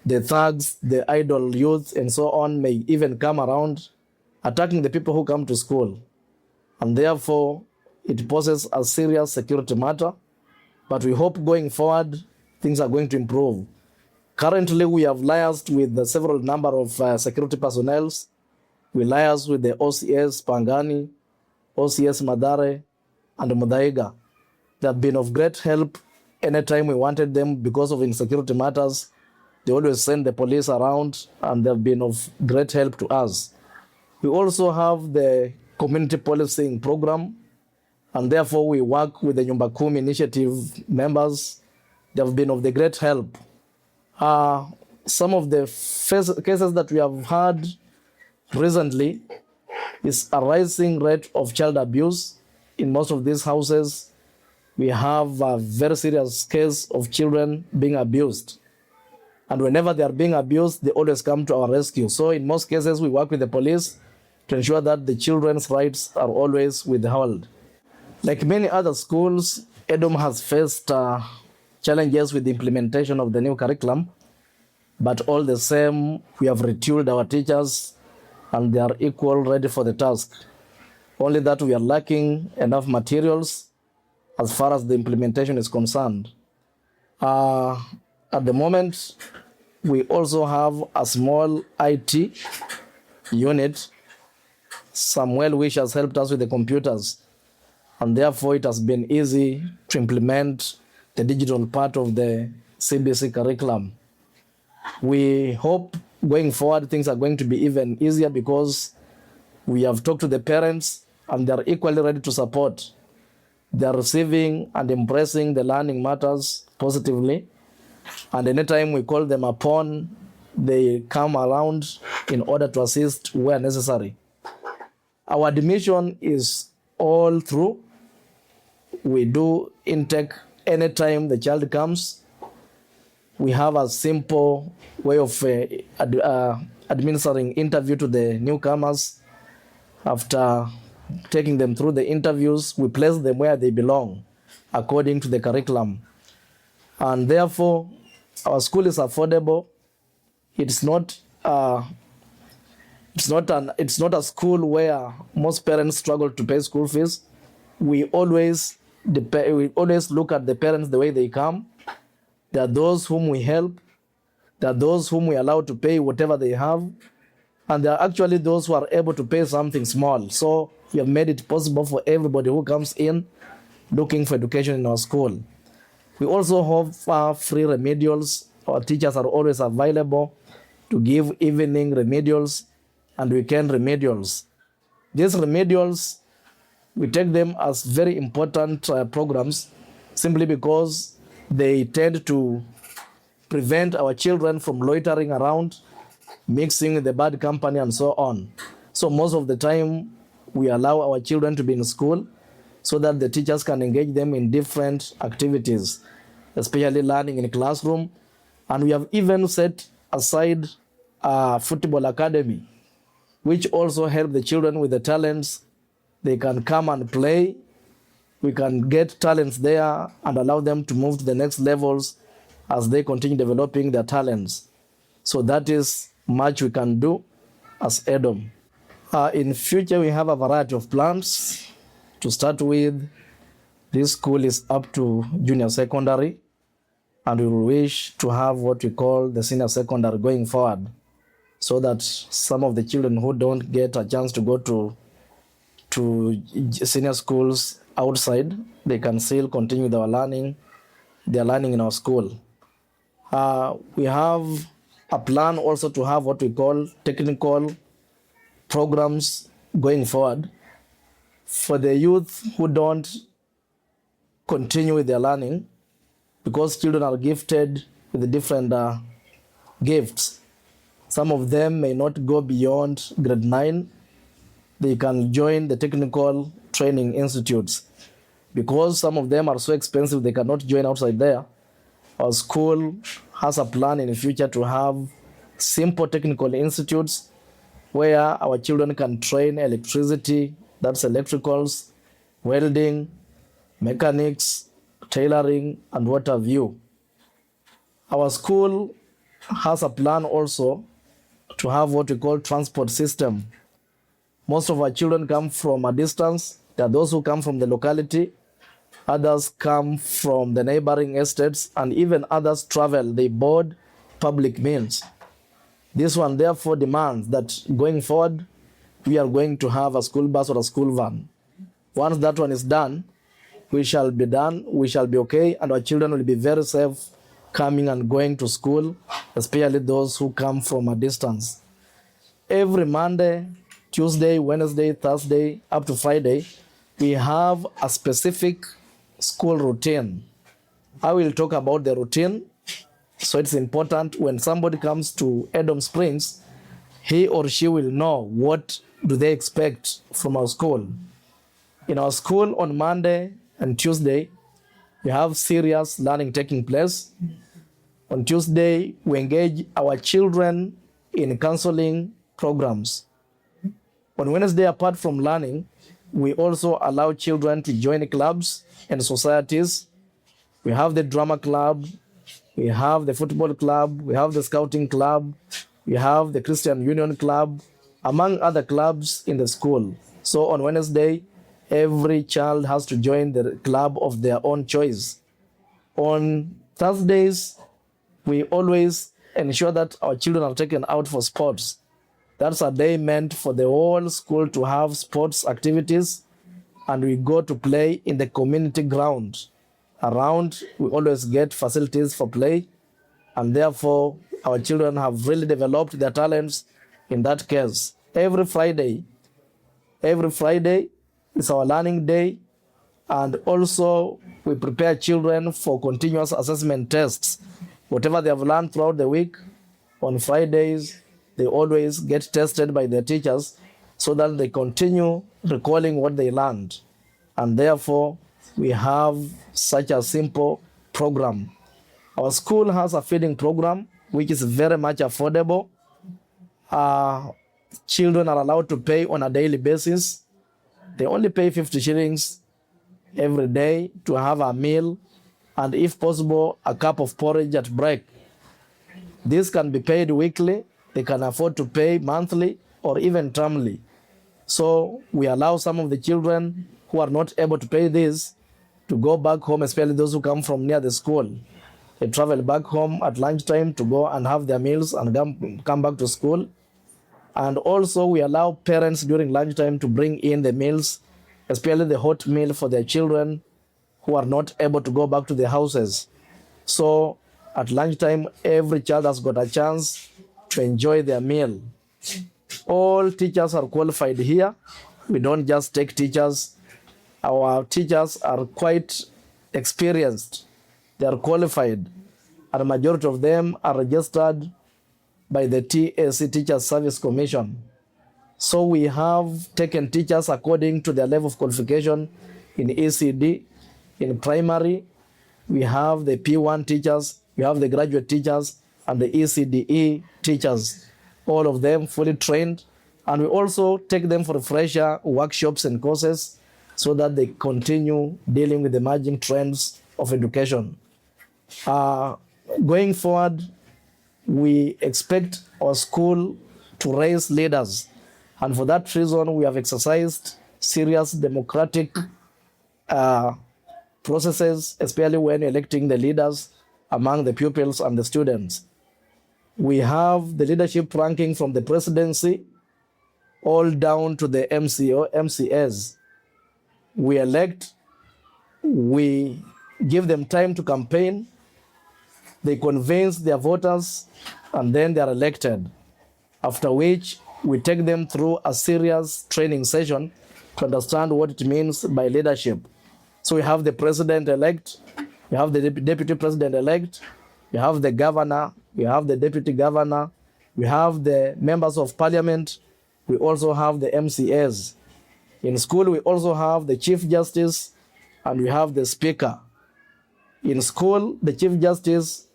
the thugs, the idle youth, and so on may even come around attacking the people who come to school. And therefore, it poses a serious security matter. But we hope going forward, things are going to improve. Currently, we have liaised with the several number of security personnel. We liaise with the OCS Pangani, OCS Madare, and Mudaiga. They have been of great help anytime we wanted them because of insecurity matters. They always send the police around, and they have been of great help to us. We also have the community policing program, and therefore we work with the Nyumba Kumi initiative members. They have been of the great help. Some of the cases that we have had recently is a rising rate of child abuse. In most of these houses, we have a very serious case of children being abused. And whenever they are being abused, they always come to our rescue. So in most cases, we work with the police to ensure that the children's rights are always withheld. Like many other schools, Edom has faced challenges with the implementation of the new curriculum, but all the same, we have retooled our teachers and they are equal ready for the task. Only that we are lacking enough materials as far as the implementation is concerned. At the moment, we also have a small IT unit. Some well-wishers helped us with the computers, and therefore it has been easy to implement the digital part of the CBC curriculum. We hope going forward things are going to be even easier because we have talked to the parents and they are equally ready to support. They are receiving and embracing the learning matters positively, and anytime we call them upon, they come around in order to assist where necessary. Our admission is all through. We do intake anytime the child comes. We have a simple way of administering interview to the newcomers. After taking them through the interviews, we place them where they belong according to the curriculum. And therefore, our school is affordable. It's not a school where most parents struggle to pay school fees. We always look at the parents the way they come. There are those whom we help. There are those whom we allow to pay whatever they have. And there are actually those who are able to pay something small. So we have made it possible for everybody who comes in looking for education in our school. We also have free remedials. Our teachers are always available to give evening remedials and weekend remedials. These remedials, we take them as very important programs simply because they tend to prevent our children from loitering around, mixing with the bad company and so on. So most of the time, we allow our children to be in school so that the teachers can engage them in different activities, especially learning in the classroom. And we have even set aside a football academy, which also help the children with the talents. They can come and play we can get talents there and allow them to move to the next levels as they continue developing their talents. So that is much we can do as Edom. In future, we have a variety of plans. To start with, this school is up to junior secondary, and we wish to have what we call the senior secondary going forward, so that some of the children who don't get a chance to go to senior schools outside, they can still continue their learning in our school. We have a plan also to have what we call technical programs going forward for the youth who don't continue with their learning, because children are gifted with different gifts. Some of them may not go beyond grade 9. They can join the technical training institutes. Because some of them are so expensive, they cannot join outside there. Our school has a plan in the future to have simple technical institutes where our children can train electricity, that's electricals, welding, mechanics, tailoring, and what have you. Our school has a plan also to have what we call transport system. Most of our children come from a distance. There are those who come from the locality, others come from the neighboring estates, and even others travel, they board public means. This one therefore demands that going forward, we are going to have a school bus or a school van. Once that one is done, we shall be okay, and our children will be very safe coming and going to school, especially those who come from a distance. Every Monday, Tuesday, Wednesday, Thursday, up to Friday, we have a specific school routine. I will talk about the routine. So it's important when somebody comes to Edom Springs, he or she will know what do they expect from our school. In our school on Monday and Tuesday, we have serious learning taking place. On Tuesday, we engage our children in counseling programs. On Wednesday, apart from learning, we also allow children to join clubs and societies. We have the drama club, we have the football club, we have the scouting club, we have the Christian Union club, among other clubs in the school. So on Wednesday, every child has to join the club of their own choice. On Thursdays, we always ensure that our children are taken out for sports. That's a day meant for the whole school to have sports activities, and we go to play in the community ground. Around, we always get facilities for play, and therefore our children have really developed their talents in that case. Every Friday is our learning day, and also we prepare children for continuous assessment tests. Whatever they have learned throughout the week, on Fridays, they always get tested by their teachers so that they continue recalling what they learned. And therefore, we have such a simple program. Our school has a feeding program, which is very much affordable. Children are allowed to pay on a daily basis. They only pay 50 shillings every day to have a meal, and if possible, a cup of porridge at break. This can be paid weekly. They can afford to pay monthly or even termly. So we allow some of the children who are not able to pay this to go back home, especially those who come from near the school. They travel back home at lunchtime to go and have their meals and come back to school. And also we allow parents during lunchtime to bring in the meals, especially the hot meal for their children who are not able to go back to their houses. So at lunchtime, every child has got a chance to enjoy their meal. All teachers are qualified here. We don't just take teachers. Our teachers are quite experienced. They are qualified. And the majority of them are registered by the TAC, Teachers Service Commission. So we have taken teachers according to their level of qualification in ECD. In primary, we have the P1 teachers, we have the graduate teachers, and the ECDE teachers, all of them fully trained. And we also take them for refresher workshops and courses so that they continue dealing with emerging trends of education. Going forward, we expect our school to raise leaders, and for that reason, we have exercised serious democratic processes, especially when electing the leaders among the pupils and the students. We have the leadership ranking from the presidency all down to the MCO, MCAs. We elect, we give them time to campaign, they convince their voters, and then they are elected. After which, we take them through a serious training session to understand what it means by leadership. So we have the president-elect, we have the deputy president-elect, we have the governor, we have the deputy governor, we have the members of parliament, we also have the MCAs. In school, we also have the chief justice and we have the speaker. In school, the chief justice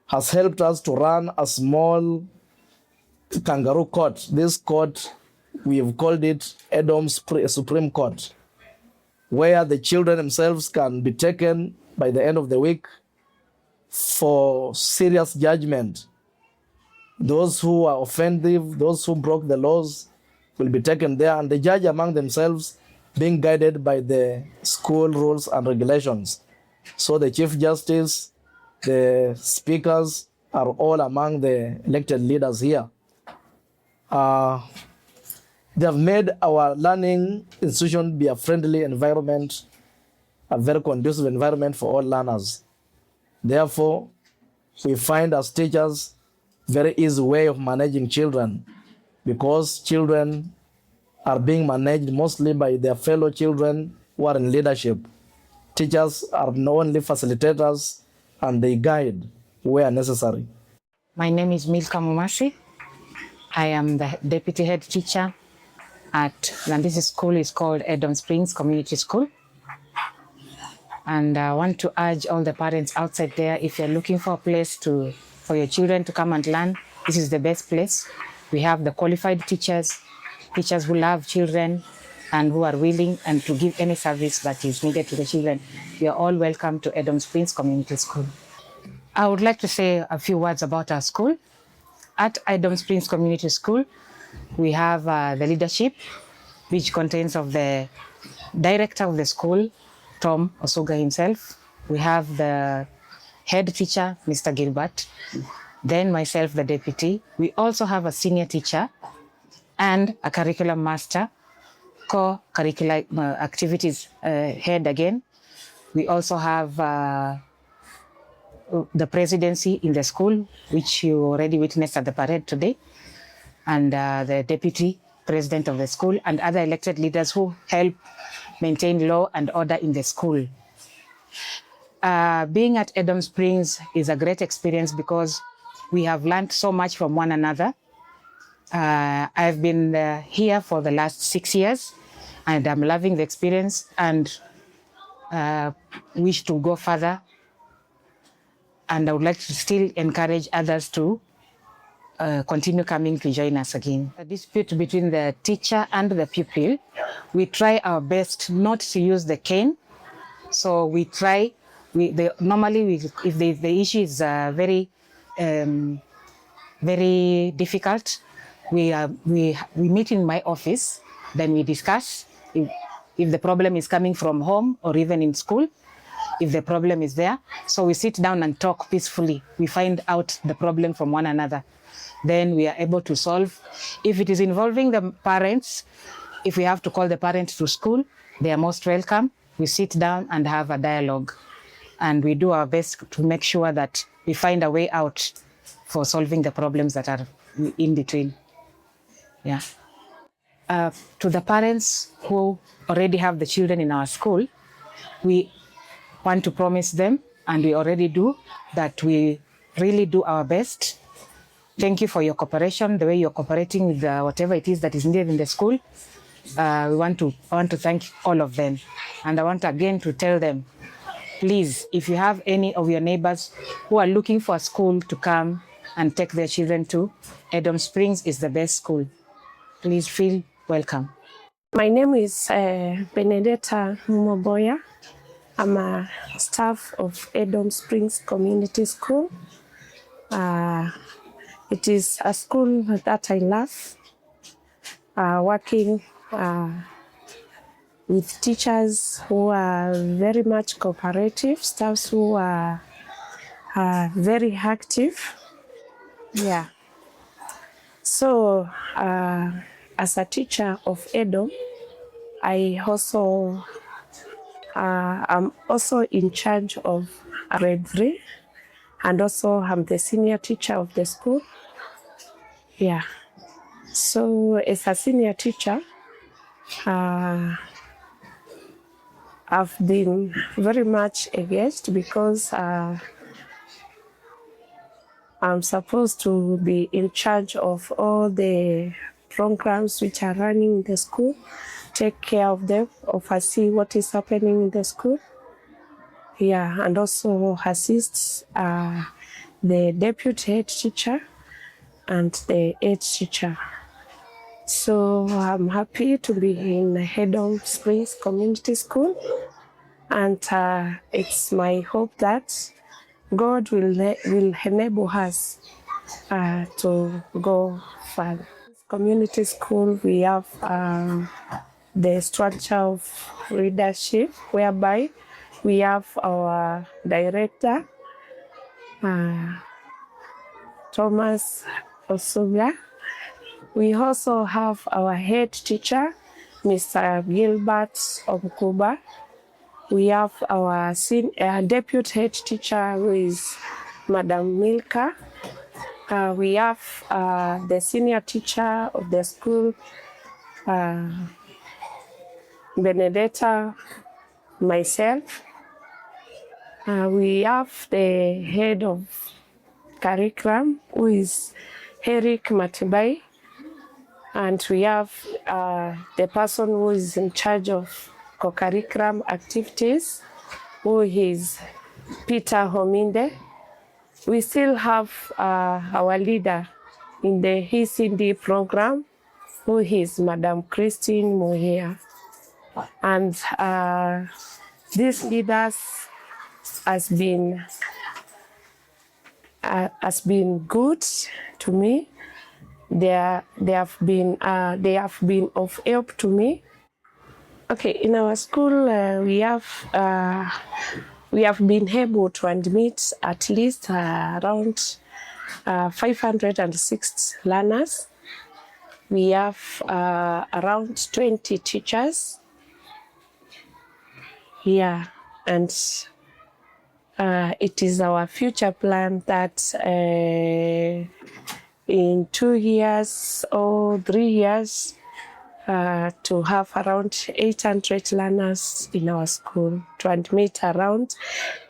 has helped us to run a small kangaroo court. This court, we have called it Edom Supreme Court, where the children themselves can be taken by the end of the week for serious judgment. Those who are offensive, those who broke the laws will be taken there, and the judge among themselves being guided by the school rules and regulations. So the chief justice, the speakers are all among the elected leaders here. They have made our learning institution be a friendly environment, a very conducive environment for all learners. Therefore, we find as teachers very easy way of managing children, because children are being managed mostly by their fellow children who are in leadership. Teachers are not only facilitators, and they guide where necessary. My name is Milka Mumasi. I am the deputy head teacher and this school is called Edom Springs Community School. And I want to urge all the parents outside there, if you're looking for a place for your children to come and learn, this is the best place. We have the qualified teachers who love children and who are willing and to give any service that is needed to the children. You are all welcome to Edom Springs Community School. I would like to say a few words about our school. At Edom Springs Community School, we have the leadership, which contains of the director of the school, Tom Osuga himself. We have the head teacher, Mr. Gilbert, then myself, the deputy. We also have a senior teacher and a curriculum master, co-curricular activities head again. We also have the presidency in the school, which you already witnessed at the parade today, and the deputy president of the school and other elected leaders who help maintain law and order in the school. Being at Edom Springs is a great experience because we have learned so much from one another. I've been here for the last 6 years and I'm loving the experience and wish to go further. And I would like to still encourage others to continue coming to join us again. A dispute between the teacher and the pupil, we try our best not to use the cane. So we try, normally if the issue is very difficult, we meet in my office, then we discuss if the problem is coming from home or even in school, if the problem is there. So we sit down and talk peacefully. We find out the problem from one another. Then we are able to solve. If it is involving the parents, if we have to call the parents to school, they are most welcome. We sit down and have a dialogue. And we do our best to make sure that we find a way out for solving the problems that are in between. Yeah. To the parents who already have the children in our school, we want to promise them, and we already do, that we really do our best. Thank you for your cooperation, the way you're cooperating with whatever it is that is needed in the school. I want to thank all of them. And I want again to tell them, please, if you have any of your neighbors who are looking for a school to come and take their children to, Edom Springs is the best school. Please feel welcome. My name is Benedetta Mumoboya. I'm a staff of Edom Springs Community School. It is a school that I love, working with teachers who are very much cooperative, staffs who are very active. Yeah. So, as a teacher of Edom, I'm also in charge of grade 3, and also I'm the senior teacher of the school. Yeah. So as a senior teacher, I've been very much engaged because I'm supposed to be in charge of all the programs which are running in the school, take care of them, oversee what is happening in the school. Yeah, and also assist the deputy head teacher and the head teacher. So I'm happy to be in Edom Springs Community School, and it's my hope that God will enable us to go further. Community school, we have the structure of leadership, whereby we have our director, Thomas Osuga. We also have our head teacher, Mr. Gilbert Omkuba. We have our deputy head teacher, who is Madam Milka. We have the senior teacher of the school, Benedetta, myself. We have the head of curriculum, who is Eric Matibai. And we have the person who is in charge of co-curriculum activities, who is Peter Hominde. We still have our leader in the ECD program, who is Madam Christine Mohia. And these leaders has been good to me. They have been of help to me. Okay, in our school we have been able to admit at least around 506 learners. We have around 20 teachers. Yeah, and it is our future plan that in 2 years or 3 years to have around 800 learners in our school, to admit around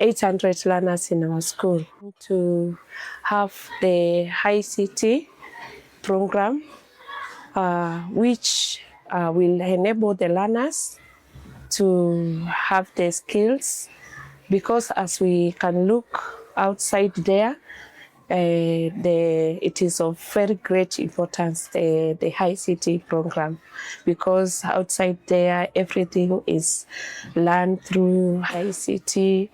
800 learners in our school, to have the ICT program, which will enable the learners to have the skills, because as we can look outside there, it is of very great importance, the ICT program, because outside there everything is learned through ICT.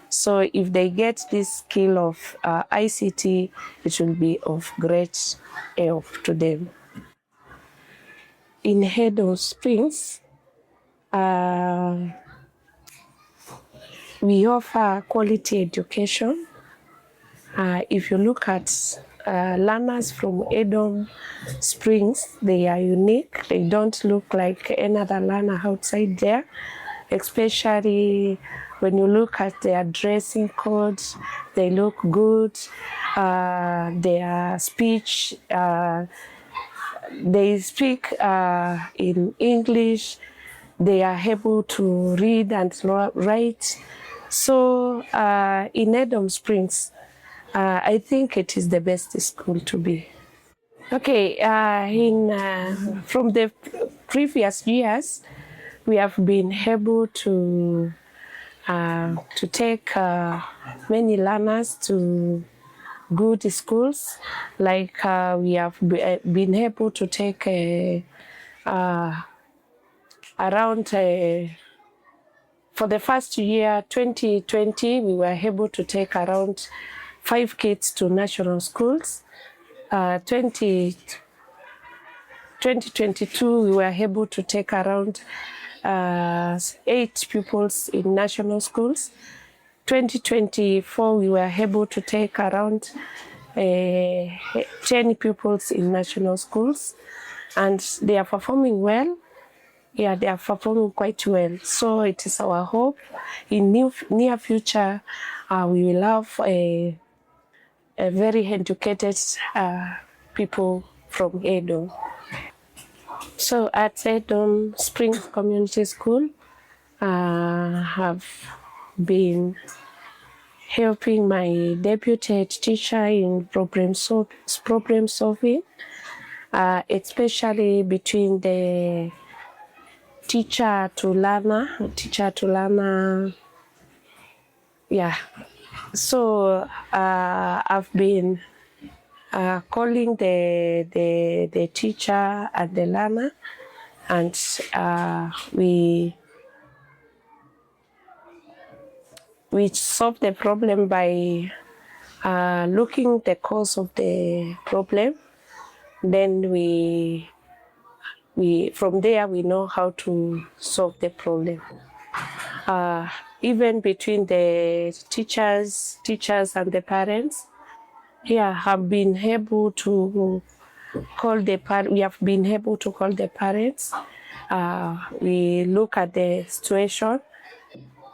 So if they get this skill of ICT, it will be of great help to them. In Edom Springs, we offer quality education. If you look at learners from Edom Springs, they are unique. They don't look like any other learner outside there, especially when you look at their dressing codes. They look good. Their speech, they speak in English. They are able to read and write. So in Edom Springs, I think it is the best school to be. Okay, from the previous years, we have been able to take many learners to good schools. Like we have been able to take around, for the first year, 2020, we were able to take around 5 kids to national schools. 2022, we were able to take around 8 pupils in national schools. 2024, we were able to take around 10 pupils in national schools, and they are performing well. Yeah, they are performing quite well. So it is our hope in near future we will have a very educated people from Edom. So at Edom Springs Community School, have been helping my deputy head teacher in problem solving, especially between the teacher to learner. Yeah. So I've been calling the teacher and the learner, and we solve the problem by looking the cause of the problem. Then we from there we know how to solve the problem. Even between the teachers and the parents, have been able to call the we have been able to call the parents. We look at the situation,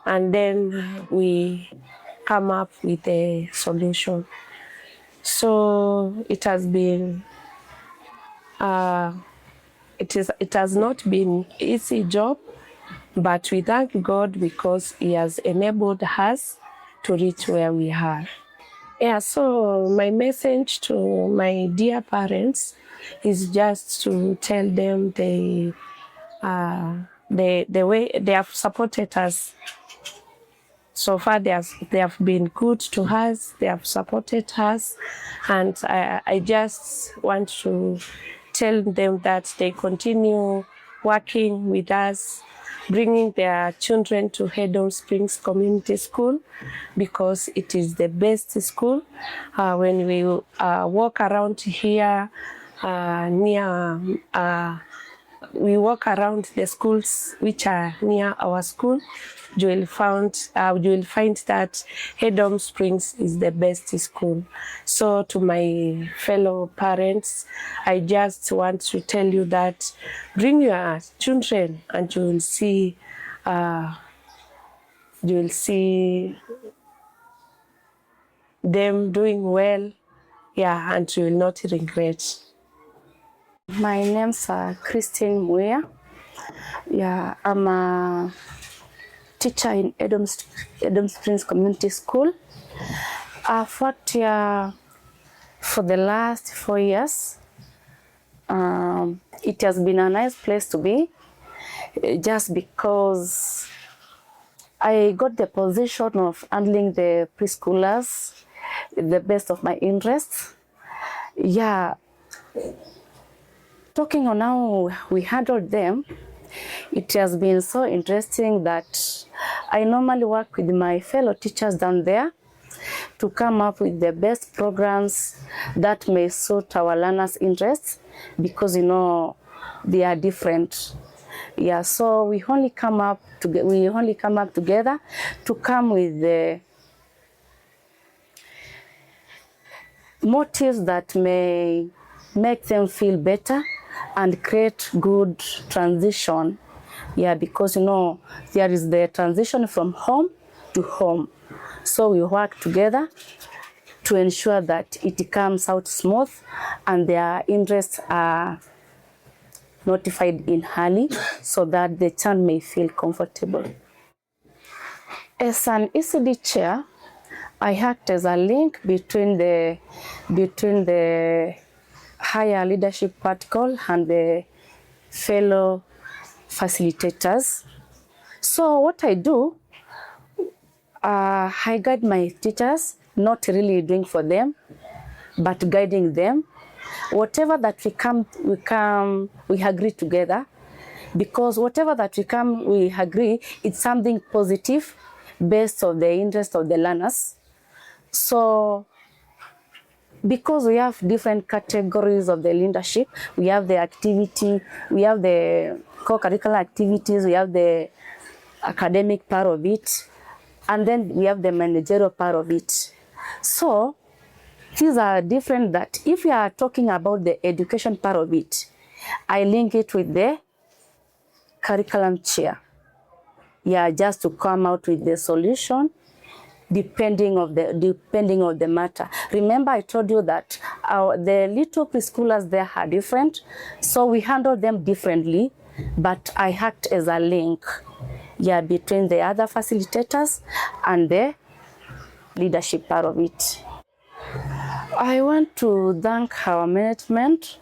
and then we come up with a solution. So it has been, it has not been easy job, but we thank God because He has enabled us to reach where we are. Yeah, so my message to my dear parents is just to tell them the way they have supported us. So far, they have been good to us. They have supported us, and I just want to tell them that they continue working with us, bringing their children to Edom Springs Community School, because it is the best school. When we walk around here, we walk around the schools which are near our school, you will find that Edom Springs is the best school. So to my fellow parents, I just want to tell you that bring your children and you will see them doing well, and you will not regret. My name's Christine Muya. I'm a teacher in Edom Springs Community School. I've worked here for the last 4 years. It has been a nice place to be, just because I got the position of handling the preschoolers with the best of my interests. Talking on how we handled them, it has been so interesting that I normally work with my fellow teachers down there to come up with the best programs that may suit our learners' interests, because they are different. So we only come up together to come with the motives that may make them feel better and create good transition. Because there is the transition from home to home. So we work together to ensure that it comes out smooth and their interests are notified in early, so that the child may feel comfortable. As an ECD chair, I act as a link between the higher leadership protocol and the fellow facilitators. So what I do, I guide my teachers, not really doing for them, but guiding them. Whatever that we agree together, because whatever that we agree, it's something positive based on the interest of the learners. So because we have different categories of the leadership, we have the activity, we have the co-curricular activities, we have the academic part of it, and then we have the managerial part of it. So these are different that if we are talking about the education part of it, I link it with the curriculum chair. Yeah, just to come out with the solution depending of the matter. Remember, I told you that the little preschoolers there are different, so we handle them differently, but I act as a link, yeah, between the other facilitators and the leadership part of it. I want to thank our management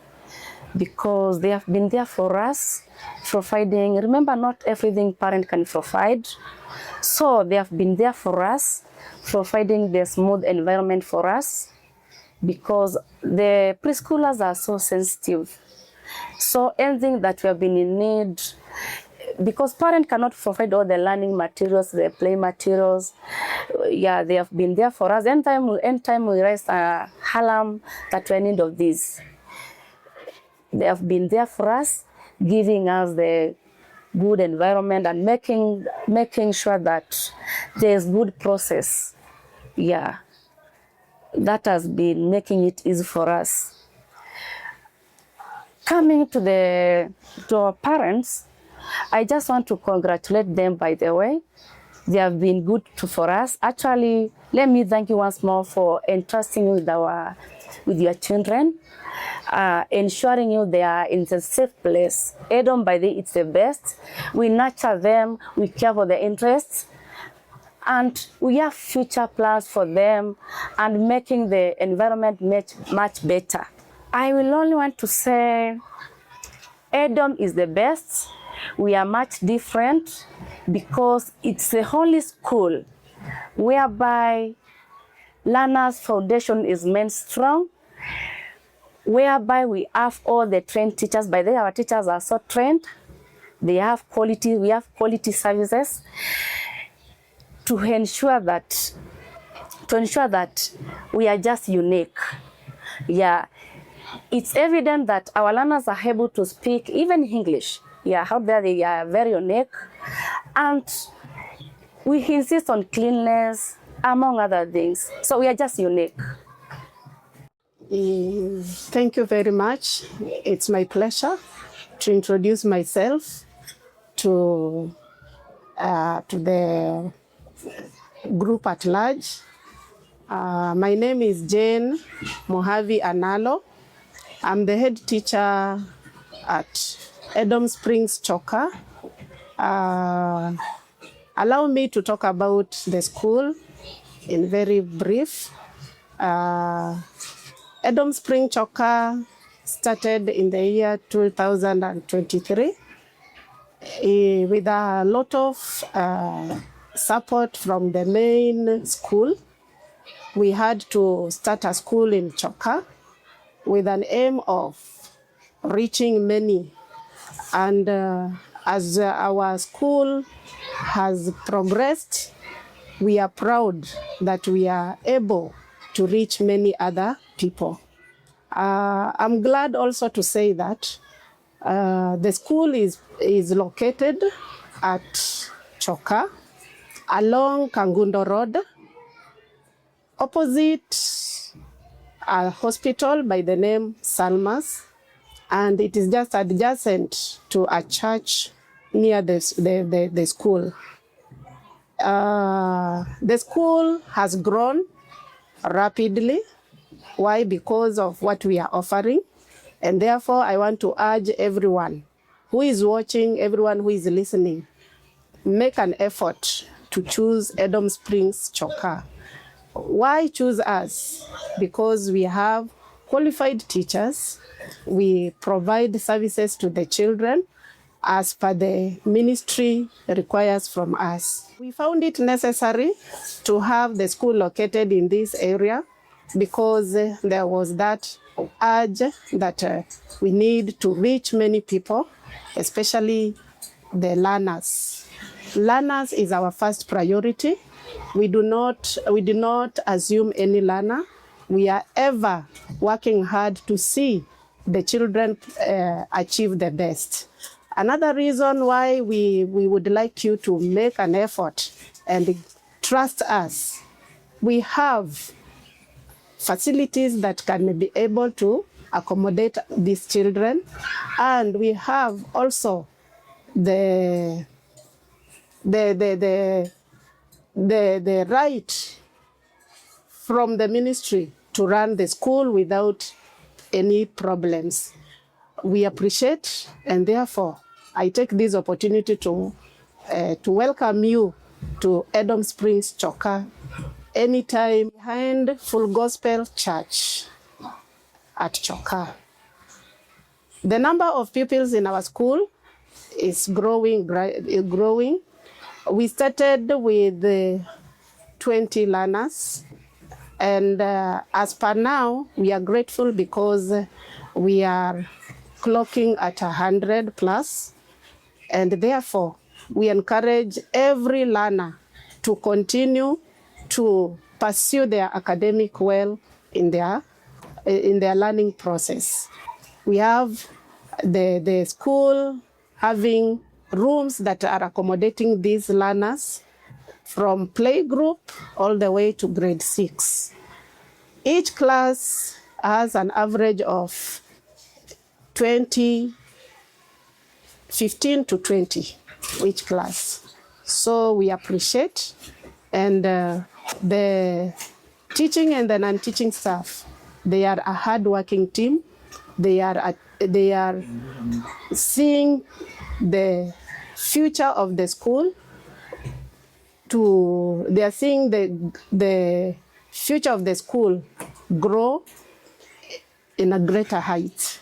because they have been there for us, providing. Remember, not everything parent can provide, so they have been there for us, providing the smooth environment for us, because the preschoolers are so sensitive. So anything that we have been in need, because parents cannot provide all the learning materials, the play materials, yeah, they have been there for us. Anytime we raise a alarm that we are in need of this, they have been there for us, giving us the good environment and making sure that there's good process. Yeah, that has been making it easy for us. Coming to our parents, I just want to congratulate them, by the way. They have been good for us. Actually, let me thank you once more for entrusting with your children, ensuring you they are in a safe place. Edom, by the way, it's the best. We nurture them, we care for their interests, and we have future plans for them and making the environment much better. I will only want to say Edom is the best. We are much different because it's the only school whereby learners' foundation is made strong, whereby we have all the trained teachers. By the way, our teachers are so trained. They have quality, we have quality services to ensure that we are just unique. Yeah, it's evident that our learners are able to speak even English. Yeah, out there they are very unique, and we insist on cleanliness, among other things. So we are just unique. Thank you very much. It's my pleasure to introduce myself to the group at large. My name is Jane Mohavi Analo. I'm the head teacher at Edom Springs Choka. Allow me to talk about the school in very brief. Edom Springs Choka started in the year 2023 with a lot of support from the main school. We had to start a school in Choka with an aim of reaching many. And as our school has progressed, we are proud that we are able to reach many other people. I'm glad also to say that the school is located at Choka along Kangundo Road, opposite a hospital by the name Salmas, and it is just adjacent to a church near the school. The school has grown rapidly. Why? Because of what we are offering. And therefore, I want to urge everyone who is watching, everyone who is listening, make an effort to choose Edom Springs Choka. Why choose us? Because we have qualified teachers. We provide services to the children as per the ministry requires from us. We found it necessary to have the school located in this area because there was that urge that we need to reach many people, especially the learners. Learners is our first priority. We do not assume any learner. We are ever working hard to see the children achieve the best. Another reason why we would like you to make an effort and trust us, we have facilities that can be able to accommodate these children, and we have also the right from the ministry to run the school without any problems. We appreciate, and therefore I take this opportunity to welcome you to Edom Springs Choka anytime behind Full Gospel Church at Choka. The number of pupils in our school is growing. We started with 20 learners, and as per now, we are grateful because we are clocking at 100 plus, and therefore we encourage every learner to continue to pursue their academic well in their learning process. We have the school having rooms that are accommodating these learners from playgroup all the way to grade 6. Each class has an average of 15 to 20 each class. So we appreciate, and the teaching and the non-teaching staff, they are a hard-working team. They are seeing the future of the school. They are seeing the future of the school grow in a greater height.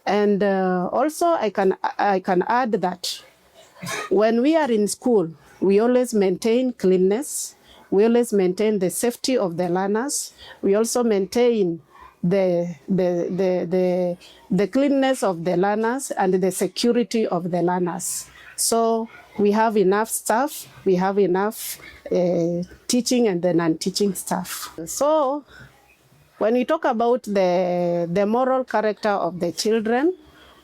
And also I can add that when we are in school, we always maintain cleanness. We always maintain the safety of the learners. We also maintain the cleanness of the learners and the security of the learners. So we have enough staff, we have enough teaching and the non-teaching staff. So when we talk about the moral character of the children,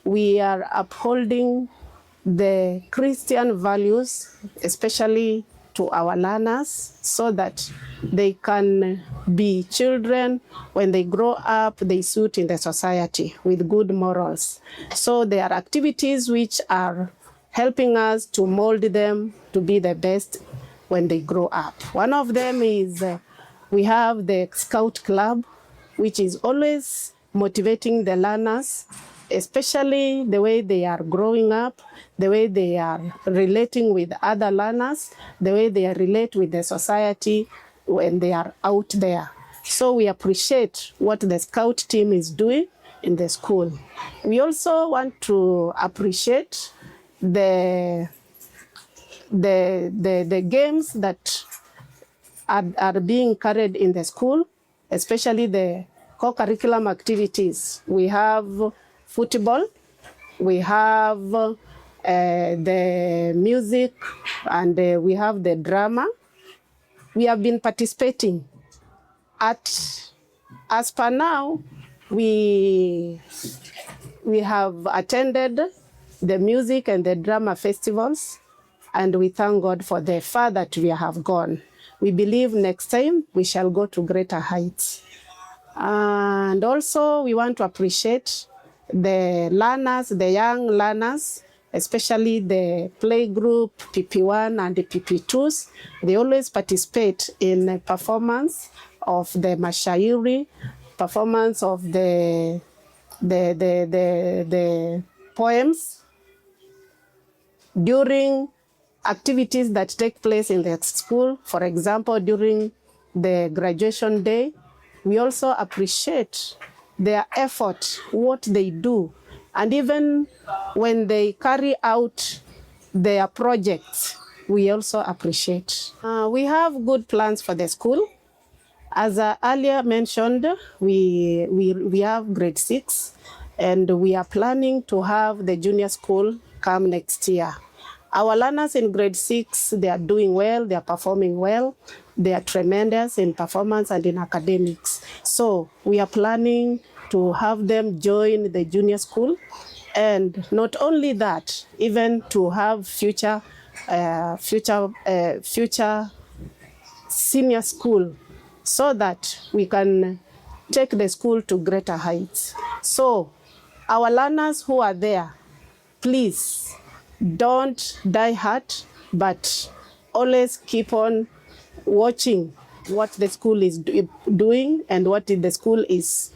we are upholding the Christian values, especially to our learners, so that they can be children. When they grow up, they suit in the society with good morals. So there are activities which are helping us to mold them to be the best when they grow up. One of them is we have the Scout Club, which is always motivating the learners, especially the way they are growing up, the way they are relating with other learners, the way they relate with the society when they are out there. So we appreciate what the Scout team is doing in the school. We also want to appreciate the games that are being carried in the school, especially the co-curriculum activities. We have football, we have the music, and we have the drama. We have been participating as per now, we have attended the music and the drama festivals, and we thank God for the far that we have gone. We believe next time we shall go to greater heights. And also we want to appreciate the learners, the young learners, especially the playgroup, PP1 and the PP2s. They always participate in the performance of the mashairi, performance of the poems during activities that take place in the school. For example, during the graduation day, we also appreciate their effort, what they do, and even when they carry out their projects, we also appreciate. We have good plans for the school. As I earlier mentioned, we have grade 6, and we are planning to have the junior school come next year. Our learners in grade 6, they are doing well, they are performing well, they are tremendous in performance and in academics. So we are planning to have them join the junior school, and not only that, even to have future senior school, so that we can take the school to greater heights. So our learners who are there, please don't die hard, but always keep on watching what the school is doing and what the school is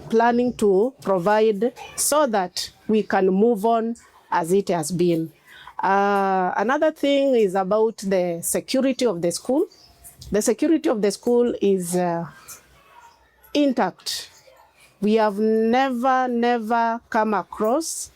planning to provide, so that we can move on as it has been. Another thing is about the security of the school. The security of the school is intact. We have never come across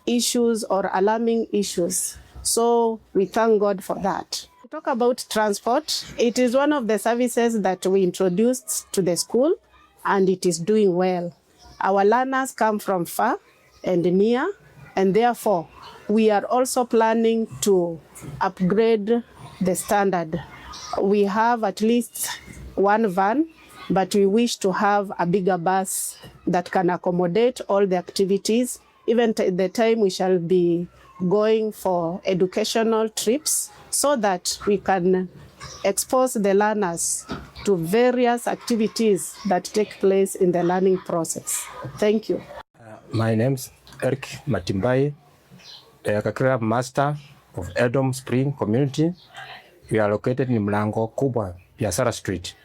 issues or alarming issues. So we thank God for that. To talk about transport, it is one of the services that we introduced to the school, and it is doing well. Our learners come from far and near, and therefore we are also planning to upgrade the standard. We have at least one van, but we wish to have a bigger bus that can accommodate all the activities, even the time we shall be going for educational trips, so that we can expose the learners to various activities that take place in the learning process. Thank you. My name's Eric Matimbai, the curriculum master of Edom Springs Community. We are located in Mlango Kubwa, Biashara Street.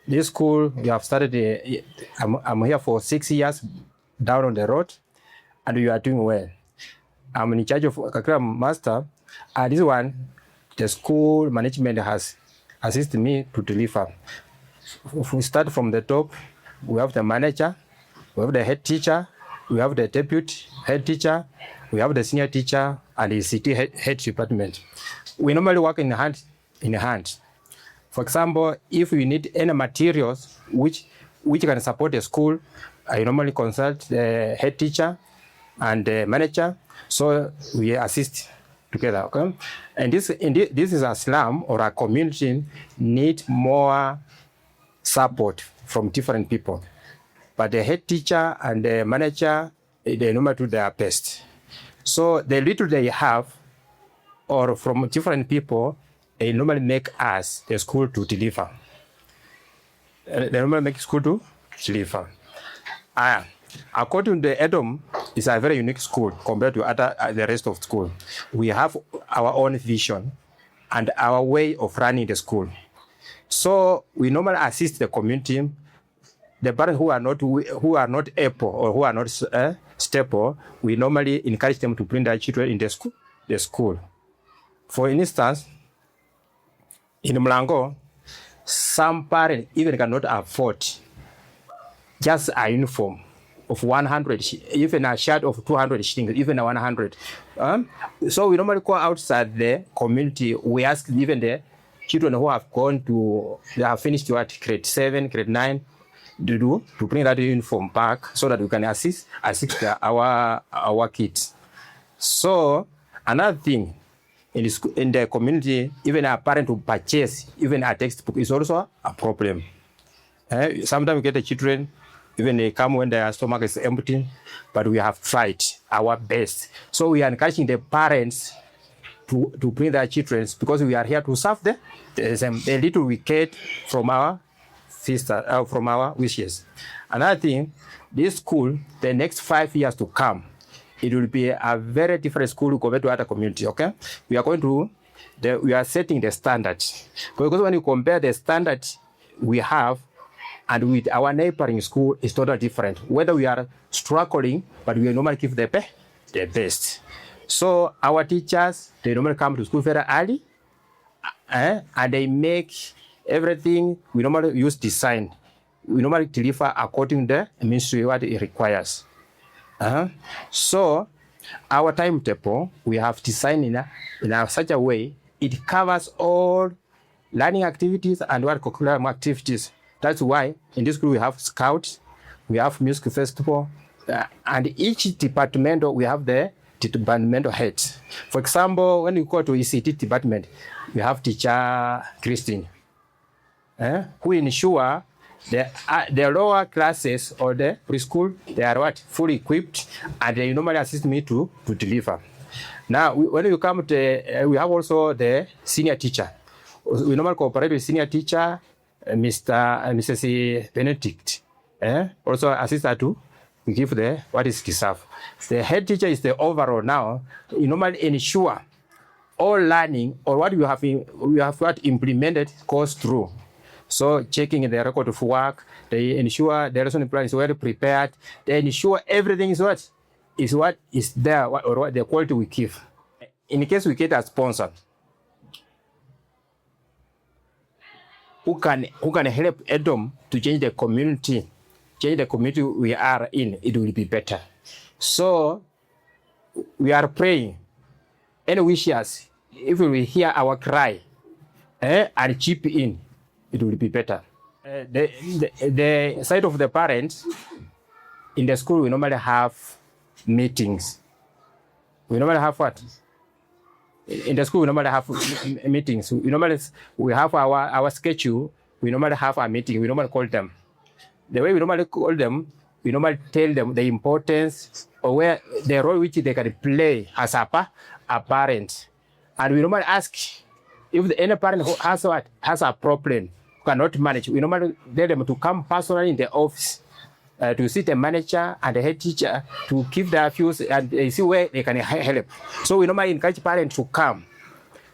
This school, we have started, I'm here for 6 years down on the road, and we are doing well. I'm in charge of curriculum master. This one, the school management has assisted me to deliver. If we start from the top, we have the manager, we have the head teacher, we have the deputy head teacher, we have the senior teacher, and the city head department. We normally work in hand in hand. For example, if we need any materials which can support the school, I normally consult the head teacher and the manager, so we assist together. Okay? And this is a slum or a community need more support from different people. But the head teacher and the manager, they normally do their best. So the little they have, or from different people, they normally make us, the school, to deliver. They normally make school to deliver. According to Edom, it's a very unique school compared to the rest of school. We have our own vision and our way of running the school. So we normally assist the community. The parents who are not able or who are not stable, we normally encourage them to bring their children in the school. For instance, in Mlango, some parents even cannot afford just a uniform of 100, even a shirt of 200 shillings, even a 100. So we normally go outside the community. We ask even the children who have they have finished grade 7, grade 9, to bring that uniform back so that we can assist our kids. So another thing, in the community, even a parent to purchase even a textbook is also a problem. Sometimes we get the children, even they come when their stomach is empty, but we have tried our best. So we are encouraging the parents to bring their children, because we are here to serve the little we get from our from our wishes. Another thing, this school, the next 5 years to come, it will be a very different school compared to other communities. Okay, we are setting the standards, because when you compare the standards we have and with our neighboring school, it's totally different. Whether we are struggling, but we normally give the best. So our teachers, they normally come to school very early, and they make everything. We normally use design. We normally deliver according to the ministry what it requires. So our timetable, we have designed in such a way it covers all learning activities and what curriculum activities. That's why in this school we have scouts, we have music festival, and each department we have the departmental heads. For example, when you go to ECT department, we have teacher Christine, who ensure the lower classes or the preschool, they are fully equipped, and they normally assist me to deliver. Now, when you come to, we have also the senior teacher. We normally cooperate with senior teacher, Mr. and Mrs. Benedict. Also assist her to give what is deserved. The head teacher is the overall now. You normally ensure all learning or what you have implemented goes through. So checking the record of work, they ensure the lesson plan is well prepared. They ensure everything is what is there or what the quality we give. In case we get a sponsor who can help Edom to change the community we are in, it will be better. So we are praying and wishes if we hear our cry and chip in, it will be better. The side of the parents in the school, we normally have meetings. We normally have what? In the school, we normally have meetings. We have our schedule. We normally have a meeting. We normally call them. The way we normally call them, we normally tell them the importance or where the role which they can play as a parent. And we normally ask if any parent who has a problem, cannot manage, we normally tell them to come personally in the office to see the manager and the head teacher to give their views and they see where they can help. So we normally encourage parents to come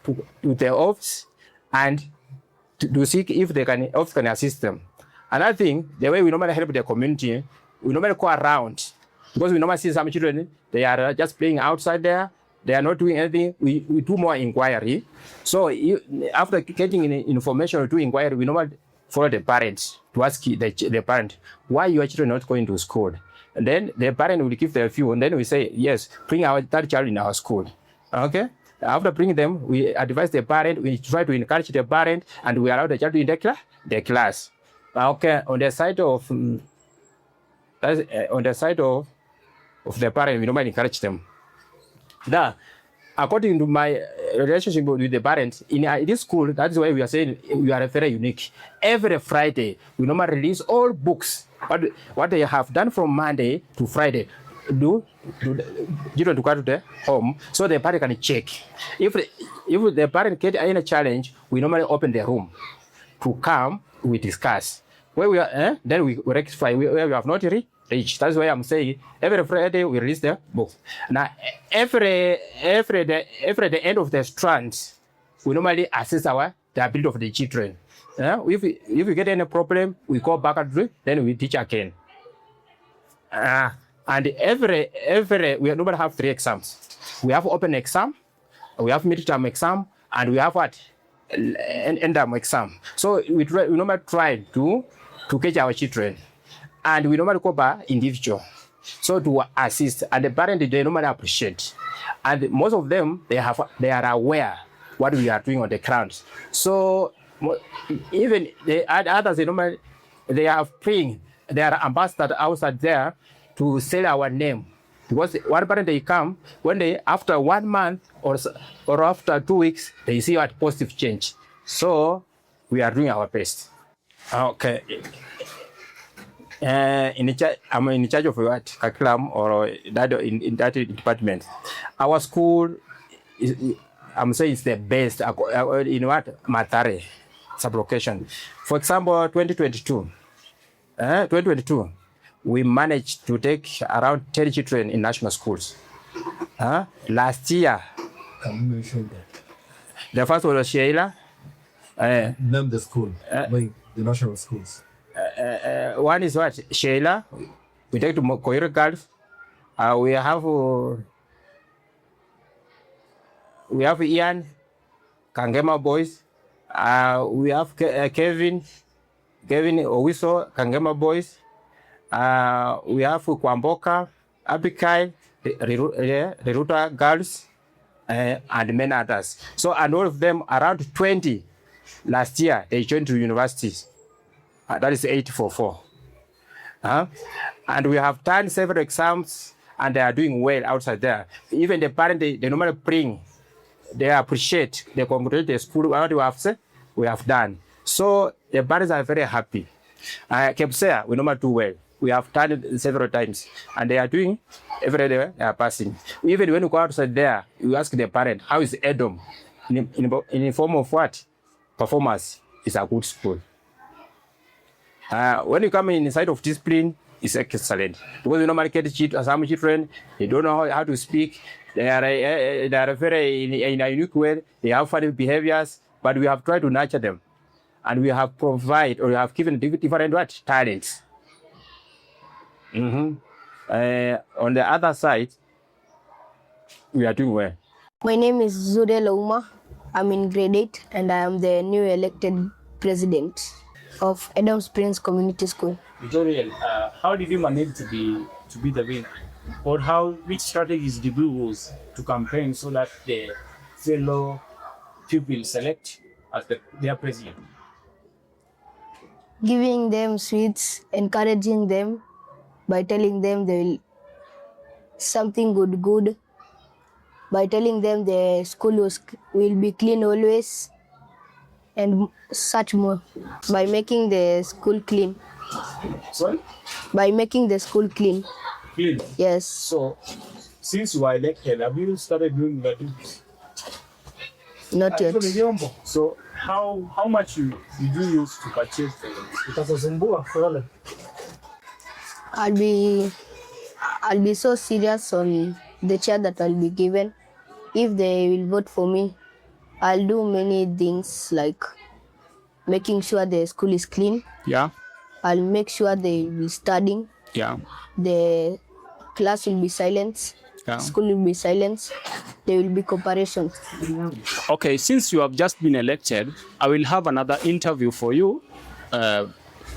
to the office and to see if the office can assist them. Another thing, the way we normally help the community, we normally go around because we normally see some children, they are just playing outside there. They are not doing anything. We do more inquiry. So after getting information or do inquiry, we normally follow the parents to ask the parent, why your children not going to school? And then the parent will give their view, and then we say, yes, bring our third child in our school. Okay? After bringing them, we advise the parent, we try to encourage the parent, and we allow the child to enter the class. Okay, on the side of the parent, we normally encourage them. Now, according to my relationship with the parents, in this school, that's why we are saying we are very unique. Every Friday, we normally release all books. What they have done from Monday to Friday, children to go to the home, so the parent can check. If the parent get any challenge, we normally open the room to come, we discuss. Where we are, then we rectify where we have not reached. That's why I'm saying every Friday we release the book. Now every the end of the strand, we normally assess the ability of the children. If we get any problem, we go back and then we teach again. And every we normally have 3 exams. We have open exam, we have midterm exam, and we have end term exam. So we normally try to catch our children, and we normally go by individual, so to assist. And the parents, they normally appreciate, and most of them they are aware what we are doing on the ground. So even the others, they are praying, they are ambassadors outside there to sell our name. Because one parent, they come, when they, after 1 month or after 2 weeks, they see a positive change. So we are doing our best. Okay. I'm in charge of what curriculum or that in that department. Our school I'm saying it's the best in what Matare sublocation. For example, 2022, we managed to take around 10 children in national schools. Last year, the first one was Sheila. Name the school, like the national schools. One is what? Sheila. We take to Koiro Girls. We have Ian, Kangema Boys. We have Kevin Owiso, Kangema Boys. We have Kwamboka, Abikai, Reruta Girls, and many others. So, and all of them, around 20 last year, they joined to universities. That is 844. And we have done several exams, and they are doing well outside there. Even the parents, they normally bring, they appreciate, they congratulate the school, what we have done. So the parents are very happy. Kepsea, we normally do well. We have done it several times, and they are doing every day they are passing. Even when you go outside there, you ask the parent, how is Edom? In the form of what? Performance is a good school. When you come inside of discipline, it's excellent. Because you normally get some children, they don't know how to speak. They are very in a unique way. They have funny behaviors, but we have tried to nurture them. And we have provided, or we have given different what? Talents. On the other side, we are doing well. My name is Zudel Uma. I'm in grade 8 and I am the new elected president of Edom Springs Community School. Zudel, how did you manage to be the winner? Or which strategies did you use to campaign so that the fellow pupils select as their president? Giving them sweets, encouraging them by telling them they will something good, by telling them the school will be clean always, and such more, by making the school clean. Sorry? By making the school clean. Clean? Yes. So, since you are elected, have you started doing that? Not yet. So, how much you do use to purchase the I'll be so serious on the chair that I'll be given. If they will vote for me, I'll do many things like making sure the school is clean. Yeah. I'll make sure they will be studying. Yeah. The class will be silent. Yeah. School will be silent. There will be cooperation. Okay, since you have just been elected, I will have another interview for you.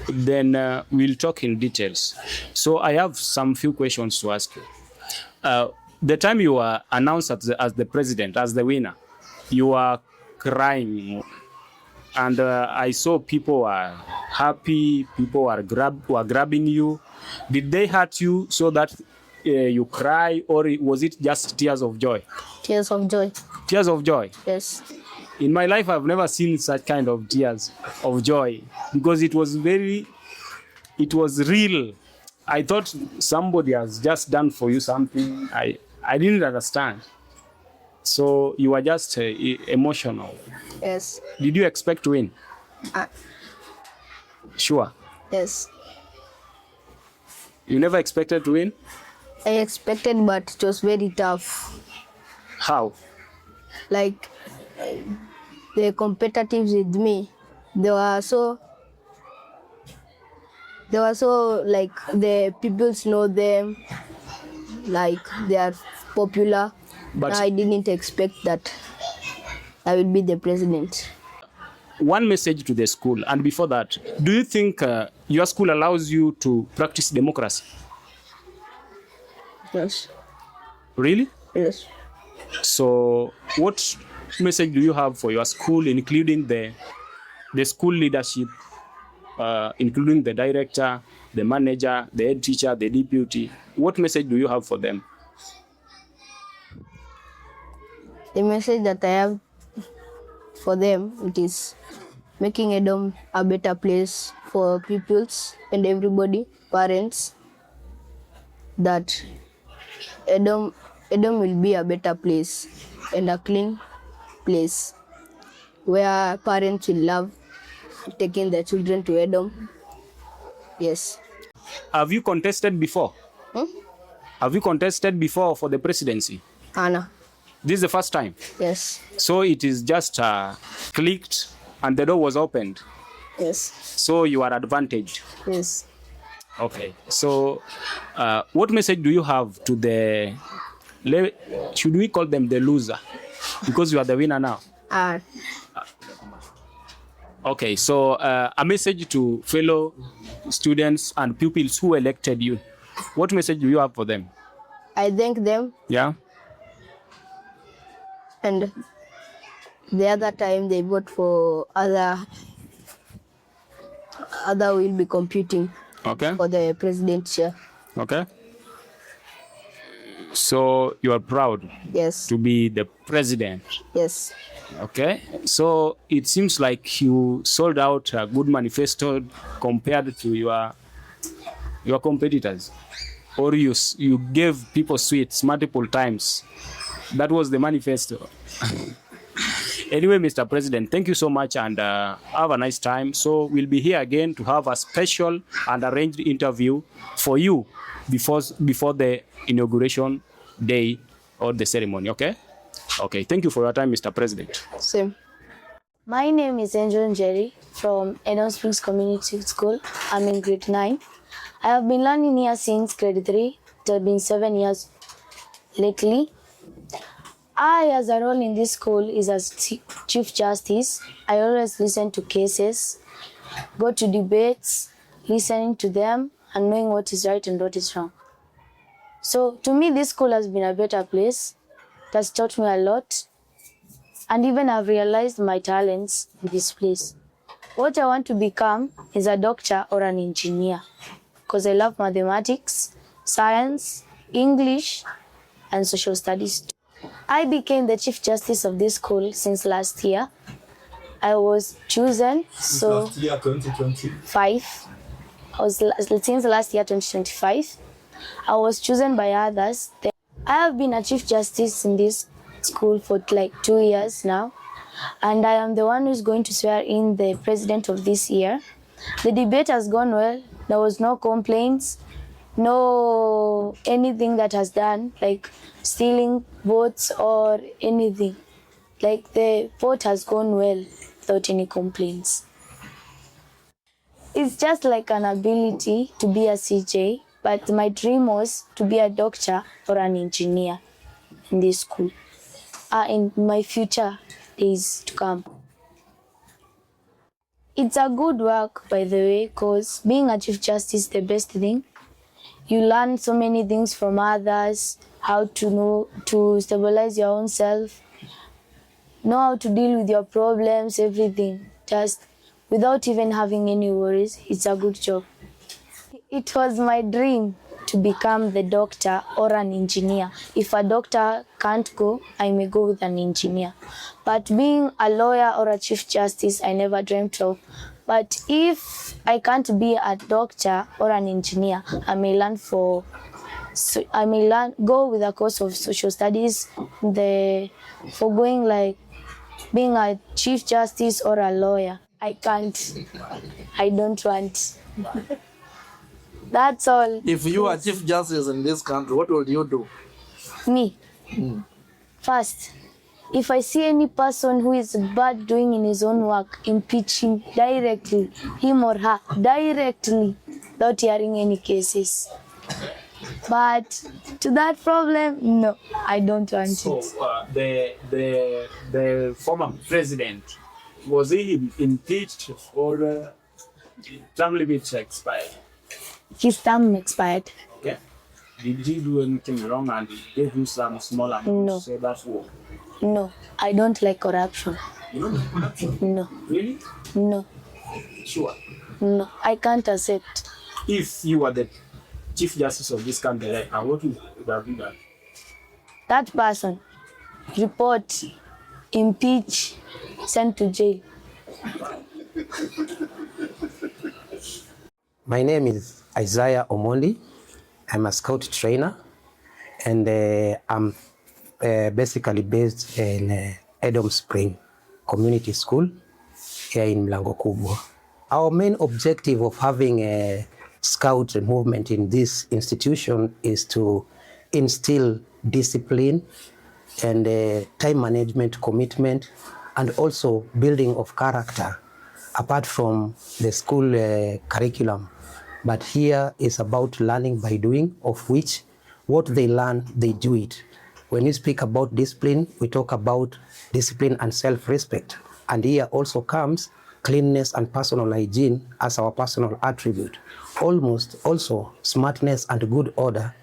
Then we'll talk in details. So I have some few questions to ask you. The time you were announced as the president, as the winner, you were crying. And I saw people were happy, people were grabbing you. Did they hurt you so that you cry, or was it just tears of joy? Tears of joy. Tears of joy? Yes. In my life, I've never seen such kind of tears of joy, because it was real. I thought somebody has just done for you something. I didn't understand. So you were just emotional. Yes. Did you expect to win? Sure. Yes. You never expected to win? I expected, but it was very tough. How? Like, the competitives with me, they were so like the peoples know them, like they are popular. But I didn't expect that I will be the president. One message to the school, and before that, do you think your school allows you to practice democracy? Yes. Really? Yes. So what message do you have for your school, including the school leadership, including the director, the manager, the head teacher, the deputy? What message do you have for them? The message that I have for them, it is making Edom a better place for pupils and everybody, parents, that Edom will be a better place and a clean place where parents will love taking their children to Edom. Yes. Have you contested before? Have you contested before for the presidency? Anna. This is the first time? Yes. So it is just clicked and the door was opened? Yes. So you are advantaged? Yes. Okay. So what message do you have to the, should we call them the loser? Because you are the winner now. Okay. So a message to fellow students and pupils who elected you. What message do you have for them? I thank them. Yeah. And the other time they vote for other will be competing. Okay. For the president chair. Okay. So you are proud Yes. to be the president. Yes. Okay. So it seems like you sold out a good manifesto compared to your competitors, or you gave people sweets multiple times. That was the manifesto. Anyway, Mr. President, thank you so much, and have a nice time. So we'll be here again to have a special and arranged interview for you before the inauguration day or the ceremony. Okay? Okay. Thank you for your time, Mr. President. Same. My name is Angel Jerry from Edom Springs Community School. I'm in grade 9. I have been learning here since grade 3. It has been 7 years lately. As a role in this school is as Chief Justice. I always listen to cases, go to debates, listening to them and knowing what is right and what is wrong. So to me, this school has been a better place. It has taught me a lot. And even I've realized my talents in this place. What I want to become is a doctor or an engineer because I love mathematics, science, English, and social studies. I became the Chief Justice of this school since last year. I was chosen, Last year, 2020. Since last year, 2025. I was chosen by others. I have been a Chief Justice in this school for like 2 years now, and I am the one who's going to swear in the president of this year. The debate has gone well. There was no complaints, no anything that has done like stealing votes or anything. Like the vote has gone well without any complaints. It's just like an ability to be a CJ, but my dream was to be a doctor or an engineer in this school. In my future days to come. It's a good work, by the way, because being a Chief Justice is the best thing. You learn so many things from others, how to know to stabilize your own self, know how to deal with your problems, everything, just without even having any worries. It's a good job. It was my dream to become the doctor or an engineer. If a doctor can't go, I may go with an engineer. But being a lawyer or a Chief Justice, I never dreamt of. But if I can't be a doctor or an engineer, I may go with a course of social studies for going like being a Chief Justice or a lawyer. I can't. I don't want. That's all. If you are Chief Justice in this country, what will you do? Me? First, if I see any person who is bad doing in his own work, impeach him directly, him or her, directly, without hearing any cases. But to that problem, no, I don't want it. The former president, was he impeached or term limits expired? His term expired. Okay. Did he do anything wrong and gave you some small amount? No. So that's what. No, I don't like corruption. You don't like corruption? No. Really? No. Sure. No, I can't accept. If you were the Chief Justice of this country right now, what would have been done? That person, report, impeach, sent to jail. My name is Isaiah Omondi. I'm a scout trainer, and I'm basically based in Edom Springs Community School here in Mlango Kubwa. Our main objective of having a scout movement in this institution is to instill discipline and time management commitment, and also building of character apart from the school curriculum. But here is about learning by doing, of which what they learn, they do it. When we speak about discipline, we talk about discipline and self-respect. And here also comes cleanliness and personal hygiene as our personal attribute. Almost also smartness and good order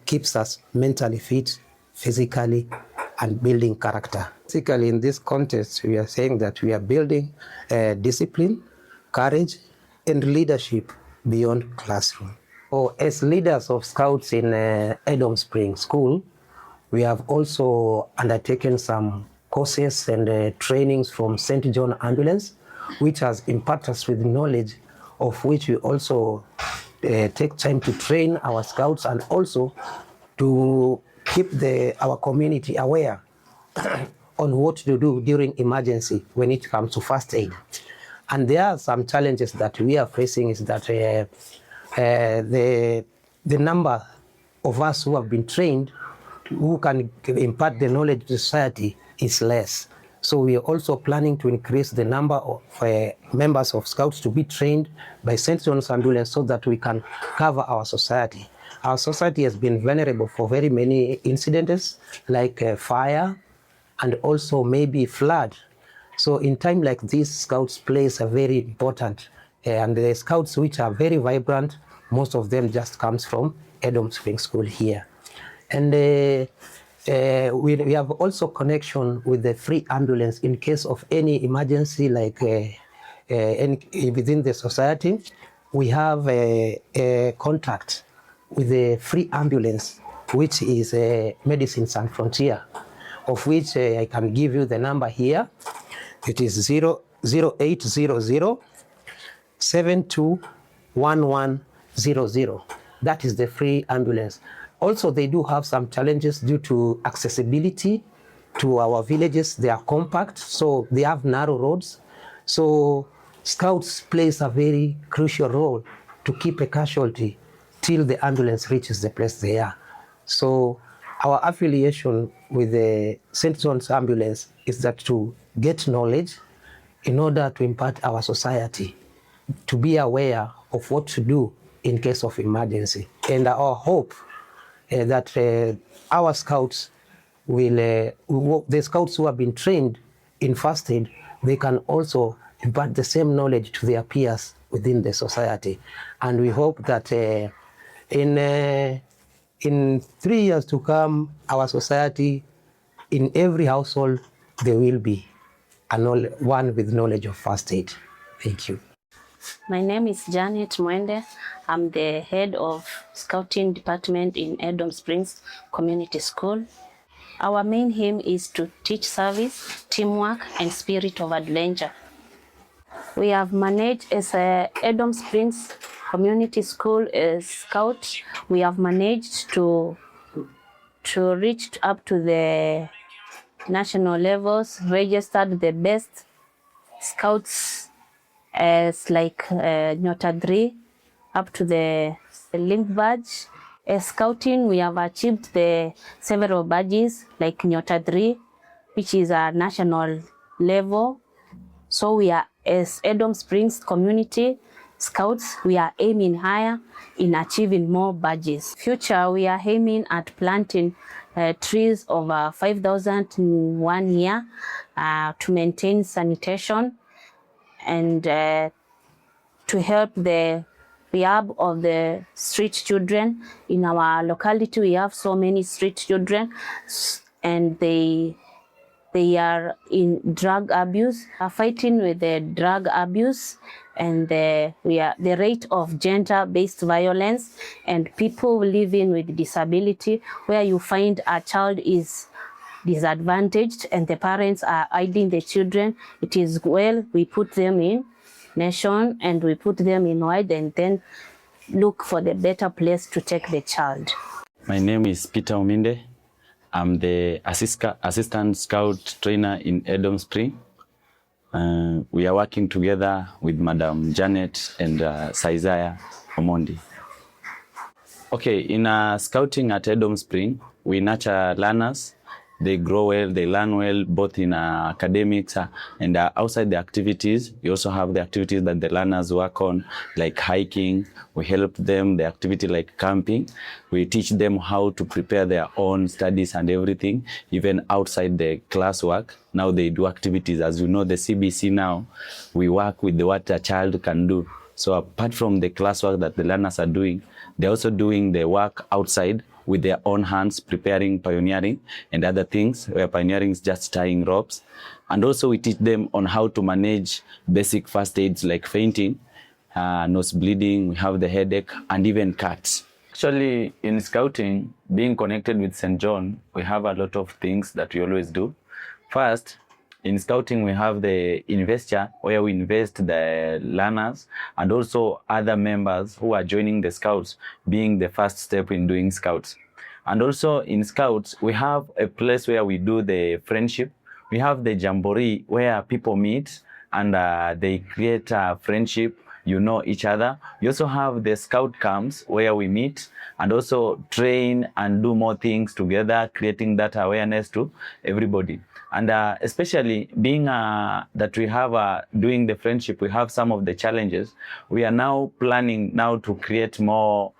keeps us mentally fit, physically, and building character. Basically, in this context, we are saying that we are building discipline, courage, and leadership beyond classroom. As leaders of Scouts in Edom Springs School, we have also undertaken some courses and trainings from St. John Ambulance, which has imparted us with knowledge of which we also take time to train our Scouts and also to keep our community aware on what to do during emergency when it comes to first aid. And there are some challenges that we are facing is that the number of us who have been trained, who can impart the knowledge to society is less. So we are also planning to increase the number of members of Scouts to be trained by St. John's Ambulance so that we can cover our society. Our society has been vulnerable for very many incidents like fire and also maybe flood. So in time like this, Scouts plays a very important, and the Scouts which are very vibrant, most of them just comes from Edom Springs School here. And we have also connection with the free ambulance in case of any emergency like within the society. We have a contract with the free ambulance, which is Medicine Sans Frontier, of which I can give you the number here. It is 0800 721100. That is the free ambulance. Also, they do have some challenges due to accessibility to our villages. They are compact, so they have narrow roads. So Scouts plays a very crucial role to keep a casualty till the ambulance reaches the place they are. So our affiliation with the St. John's Ambulance is that to get knowledge in order to impart our society, to be aware of what to do in case of emergency. And our hope that our Scouts will, the Scouts who have been trained in first aid, they can also impart the same knowledge to their peers within the society. And we hope that in 3 years to come, our society, in every household, there will be one with knowledge of first aid. Thank you. My name is Janet Mwende. I'm the head of Scouting Department in Edom Springs Community School. Our main aim is to teach service, teamwork, and spirit of adventure. We have managed as a Edom Springs Community School as Scout. We have managed to reach up to the national levels, registered the best Scouts as like Nyota 3 up to the link badge. As Scouting, we have achieved the several badges like Nyota 3, which is a national level. So we are, as Edom Springs Community Scouts, we are aiming higher in achieving more badges. Future, we are aiming at planting trees over 5,000 in 1 year to maintain sanitation and to help the rehab of the street children. In our locality, we have so many street children and they are in drug abuse, fighting with the drug abuse and the rate of gender-based violence and people living with disability, where you find a child is disadvantaged and the parents are hiding the children. It is well, we put them in nation and we put them in wide and then look for the better place to take the child. My name is Peter Ominde. I'm the assistant scout trainer in Edom Spring. We are working together with Madam Janet and Isaiah Omondi. Okay, in scouting at Edom Spring, we nurture learners. They grow well, they learn well, both in academics and outside the activities. We also have the activities that the learners work on, like hiking. We help them, the activity like camping. We teach them how to prepare their own studies and everything, even outside the classwork. Now they do activities. As you know, the CBC now, we work with what a child can do. So apart from the classwork that the learners are doing, they're also doing the work outside with their own hands, preparing pioneering and other things, where pioneering is just tying ropes. And also we teach them on how to manage basic first aids like fainting. nose bleeding, we have the headache, and even cuts. Actually, in scouting, being connected with St. John, we have a lot of things that we always do. First, in scouting, we have the investor, where we invest the learners and also other members who are joining the scouts, being the first step in doing scouts. And also in scouts, we have a place where we do the friendship. We have the jamboree where people meet and they create a friendship, you know each other. We also have the scout camps where we meet and also train and do more things together, creating that awareness to everybody. And especially being that we have doing the friendship, we have some of the challenges. We are now planning now to create more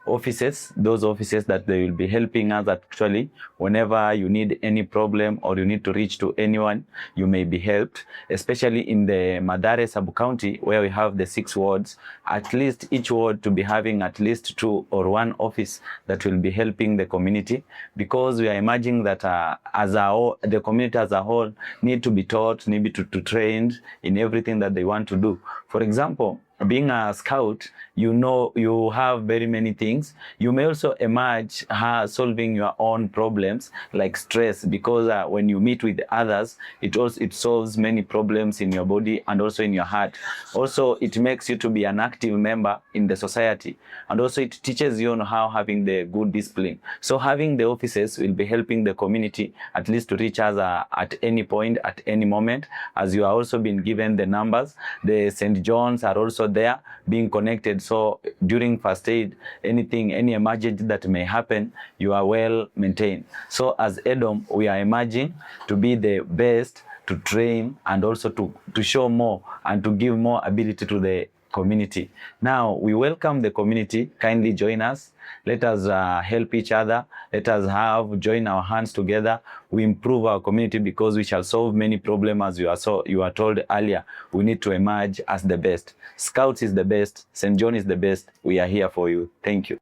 offices, those offices that they will be helping us actually whenever you need any problem or you need to reach to anyone, you may be helped, especially in the Mathare sub-county where we have the 6 wards, at least each ward to be having at least 2 or 1 office that will be helping the community, because we are imagining that the community as a whole need to be taught, need to trained in everything that they want to do. For example, being a scout, you know, you have very many things. You may also emerge solving your own problems like stress, because when you meet with others, it solves many problems in your body and also in your heart. Also, it makes you to be an active member in the society, and also it teaches you on how having the good discipline. So having the offices will be helping the community at least to reach us at any point, at any moment, as you are also been given the numbers. The St. John's are also there being connected, so during first aid, any emergency that may happen, you are well maintained. So as Edom, we are emerging to be the best, to train and also to show more and to give more ability to the community. Now we welcome the community. Kindly join us. Let us help each other. Let us join our hands together. We improve our community, because we shall solve many problems. As you are told earlier, we need to emerge as the best. Scouts is the best. St. John is the best. We are here for you. Thank you.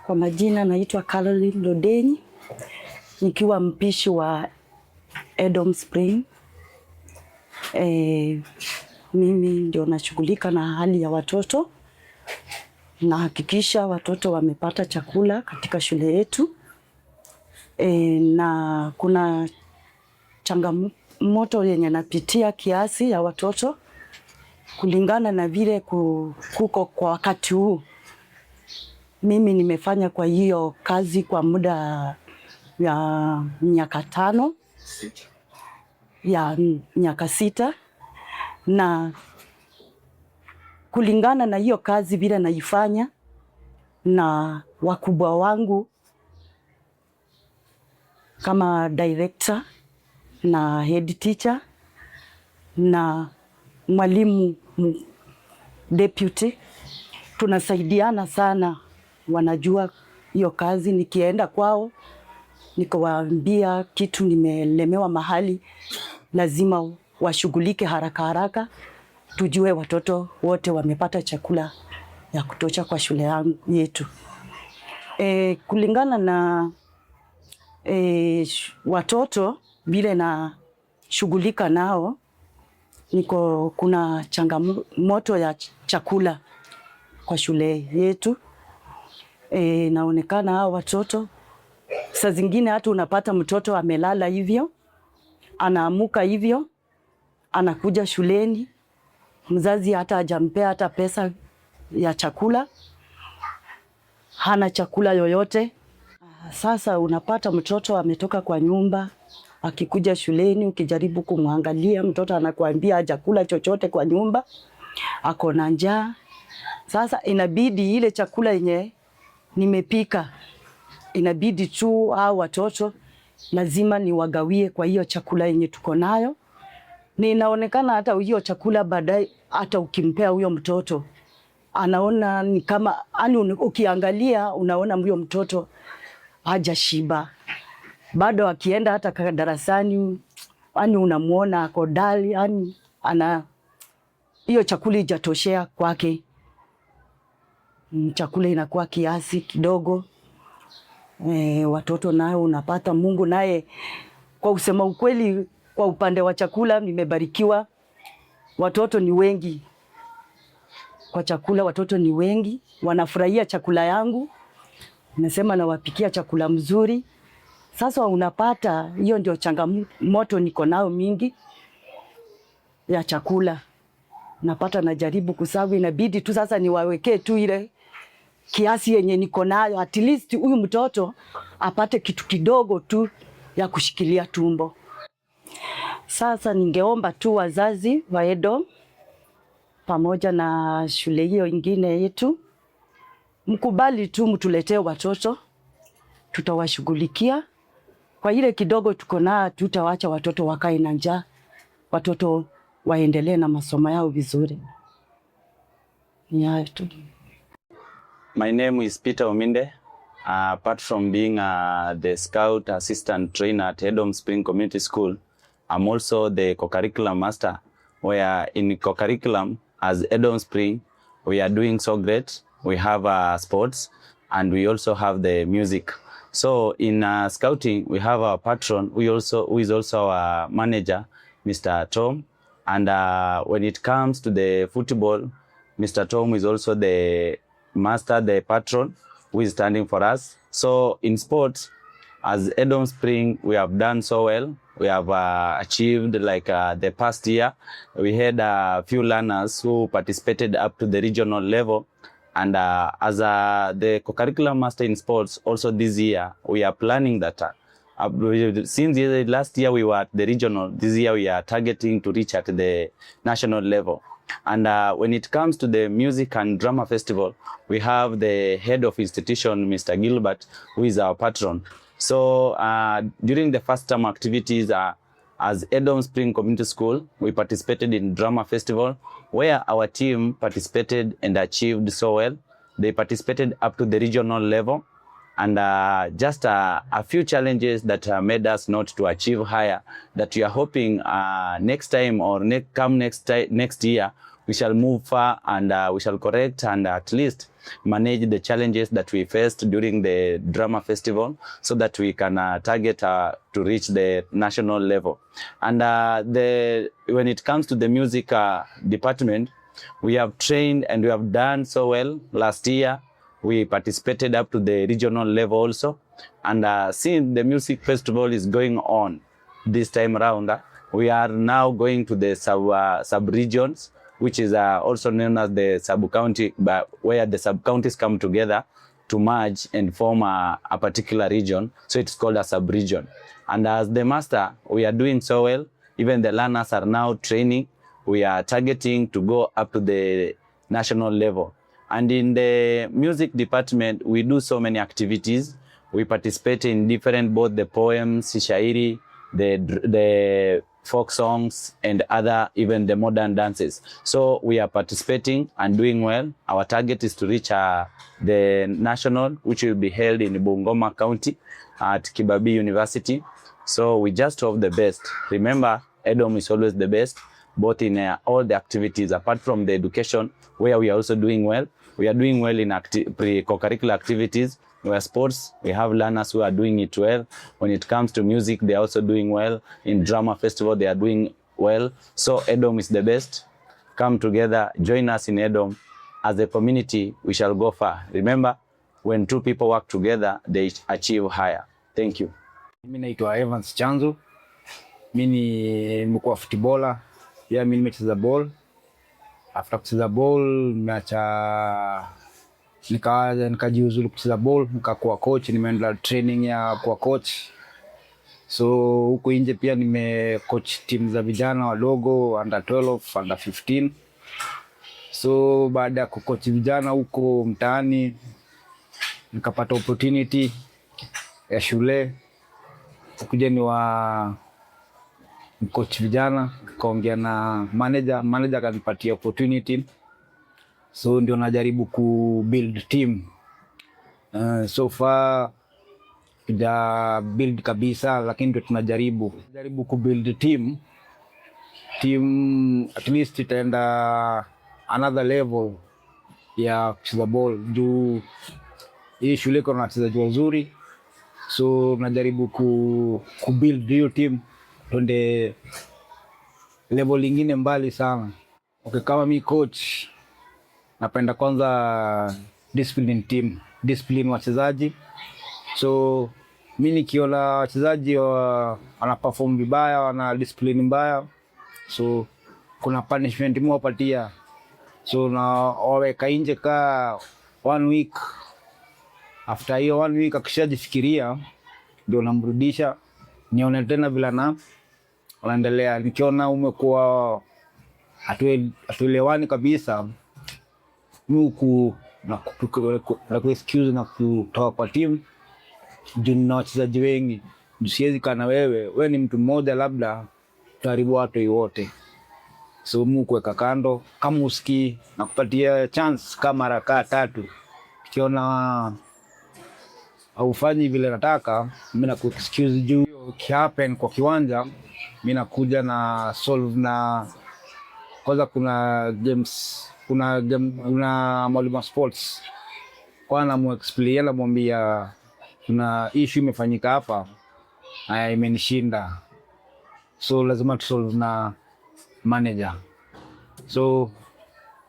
Kwa majina naitwa Caroline Lodenyi, nikiwa mpishi wa Edom Spring. Mimi ndio nashughulika na hali ya watoto. Nahakikisha watoto wamepata chakula katika shule yetu. Na kuna changamoto yenye napitia kiasi ya watoto kulingana na vile kuko kwa wakati huu. Mimi nimefanya kwa hiyo kazi kwa muda ya miaka 5, ya miaka 6, na kulingana na hiyo kazi vile naifanya na wakubwa wangu kama director na head teacher na mwalimu deputy, tunasaidiana sana. Wanajua hiyo kazi. Nikienda kwao nikawaambia kitu nimelemewa mahali, lazima washughulike haraka haraka, tujue watoto wote wamepata chakula ya kutosha kwa shule yetu. Kulingana na watoto vile na shughulika nao, kuna changamoto ya chakula kwa shule yetu. Naonekana hao watoto saa zingine hata unapata mtoto amelala hivyo, anaamuka hivyo, anakuja shuleni, mzazi hata hajampea hata pesa ya chakula, hana chakula yoyote. Sasa unapata mtoto ametoka kwa nyumba, akikuja shuleni, ukijaribu kumwangalia mtoto anakuambia hajakula chochote kwa nyumba, ako na njaa. Sasa inabidi ile chakula yenye nimepika, inabidi tu hao watoto lazima niwagawie kwa hiyo chakula yenye tuko nayo. Ninaonekana hata hiyo chakula baadaye, hata ukimpea huyo mtoto anaona ni kama, ukiangalia unaona huyo mtoto hajashiba. Bado akienda hata darasani, unamuona ako dali, hiyo chakula hajatoshea kwake. Chakula inakuwa kiasi kidogo. Watoto nao unapata Mungu naye, kwa usema ukweli, kwa upande wa chakula nimebarikiwa. Watoto ni wengi kwa chakula. Watoto ni wengi, wanafurahia chakula yangu. Nasema nawapikia chakula mzuri. Sasa unapata hiyo ndio changamoto niko nayo mingi ya chakula. Napata najaribu kusawi, inabidi tu sasa niwawekee tu ile kiasi yenye niko nayo, at least huyu mtoto apate kitu kidogo tu ya kushikilia tumbo. Sasa ningeomba tu wazazi wa Edom pamoja na shule hiyo ingine yetu, mkubali tu mtuletee watoto, tutawashughulikia. Kwa ile kidogo tuko na, tutawaacha watoto wakae na njaa, watoto waendelee na masomo yao vizuri. Ni hayo tu. My name is Peter Ominde. Apart from being the Scout Assistant Trainer at Edom Springs Community School, I'm also the co-curriculum master, where in co-curriculum as Edom Springs, we are doing so great. We have sports and we also have the music. So in scouting, we have our patron, who is also our manager, Mr. Tom. And when it comes to the football, Mr. Tom is also the master, the patron, who is standing for us. So in sports, as Edom Springs, we have done so well. We have achieved, like the past year, we had a few learners who participated up to the regional level. And as the co-curriculum master in sports, also this year, we are planning that since last year we were at the regional, this year we are targeting to reach at the national level. And when it comes to the music and drama festival, we have the head of institution, Mr. Gilbert, who is our patron. So during the first term activities, as Edom Springs Community School, we participated in drama festival, where our team participated and achieved so well. They participated up to the regional level, and just a few challenges that made us not to achieve higher, that we are hoping next time or next year, we shall move far and we shall correct and at least manage the challenges that we faced during the drama festival, so that we can target to reach the national level. And when it comes to the music department, we have trained and we have done so well. Last year, we participated up to the regional level also. And since the music festival is going on this time around, we are now going to the sub-regions, which is also known as the sub-county, where the sub-counties come together to merge and form a particular region. So it's called a sub-region. And as the master, we are doing so well. Even the learners are now training. We are targeting to go up to the national level. And in the music department, we do so many activities. We participate in different, both the poems, shairi, the folk songs, and other, even the modern dances. So we are participating and doing well. Our target is to reach the national, which will be held in Bungoma County at Kibabii University. So we just hope the best. Remember, Edom is always the best, both in all the activities, apart from the education, where we are also doing well. We are doing well in co-curricular activities. We are sports, we have learners who are doing it well. When it comes to music, they are also doing well. In drama festival, they are doing well. So Edom is the best. Come together, join us in Edom. As a community, we shall go far. Remember, when two people work together, they achieve higher. Thank you. Mimi naitwa Evans Chanzo. Mimi nimekuwa footballer. Pia mimi nimecheza ball. After kucheza ball, nikajiuzulu kucheza ball, nikakuwa coach, nimeenda training ya kuwa coach. So huko nje pia nimecoach team za vijana wadogo, under 12, under 15. So baada ya kucoach vijana huko mtaani, nikapata opportunity ya shule kuja coach vijana, kaongea na manager akanipatia opportunity. So ndio najaribu build team. So far tuja build kabisa, lakini ndio tunajaribu build team at least itaenda another level ya kucheza ball. Juu hii shule kuna wachezaji wazuri, so najaribu build hiyo team tuende level lingine mbali sana. Okay, kama mi coach, napenda kwanza discipline team, discipline wachezaji. So mimi nikiona wachezaji wana perform vibaya, wana discipline mbaya, so kuna punishment mwapatia. So na waweka nje ka 1 week. After hiyo 1 week akishajifikiria ndio namrudisha nione tena vile na anaendelea. Nikiona umekuwa hatuelewani kabisa, mimi na excuse na kutoa kwa team juu na wachezaji wengi. Siwezi kana wewe ni mtu mmoja, labda tutaharibu watu wote. So mimi kuweka kando, kama usikii na kupatia chance kama mara 3. Ukiona haufanyi vile nataka, mimi na excuse juu kihappen kwa kiwanja, mimi nakuja na solve. Na kwanza kuna games, kuna mwalimu sports kwa na mu-explain, namwambia kuna issue imefanyika hapa na imenishinda, so lazima tu solve na manager. So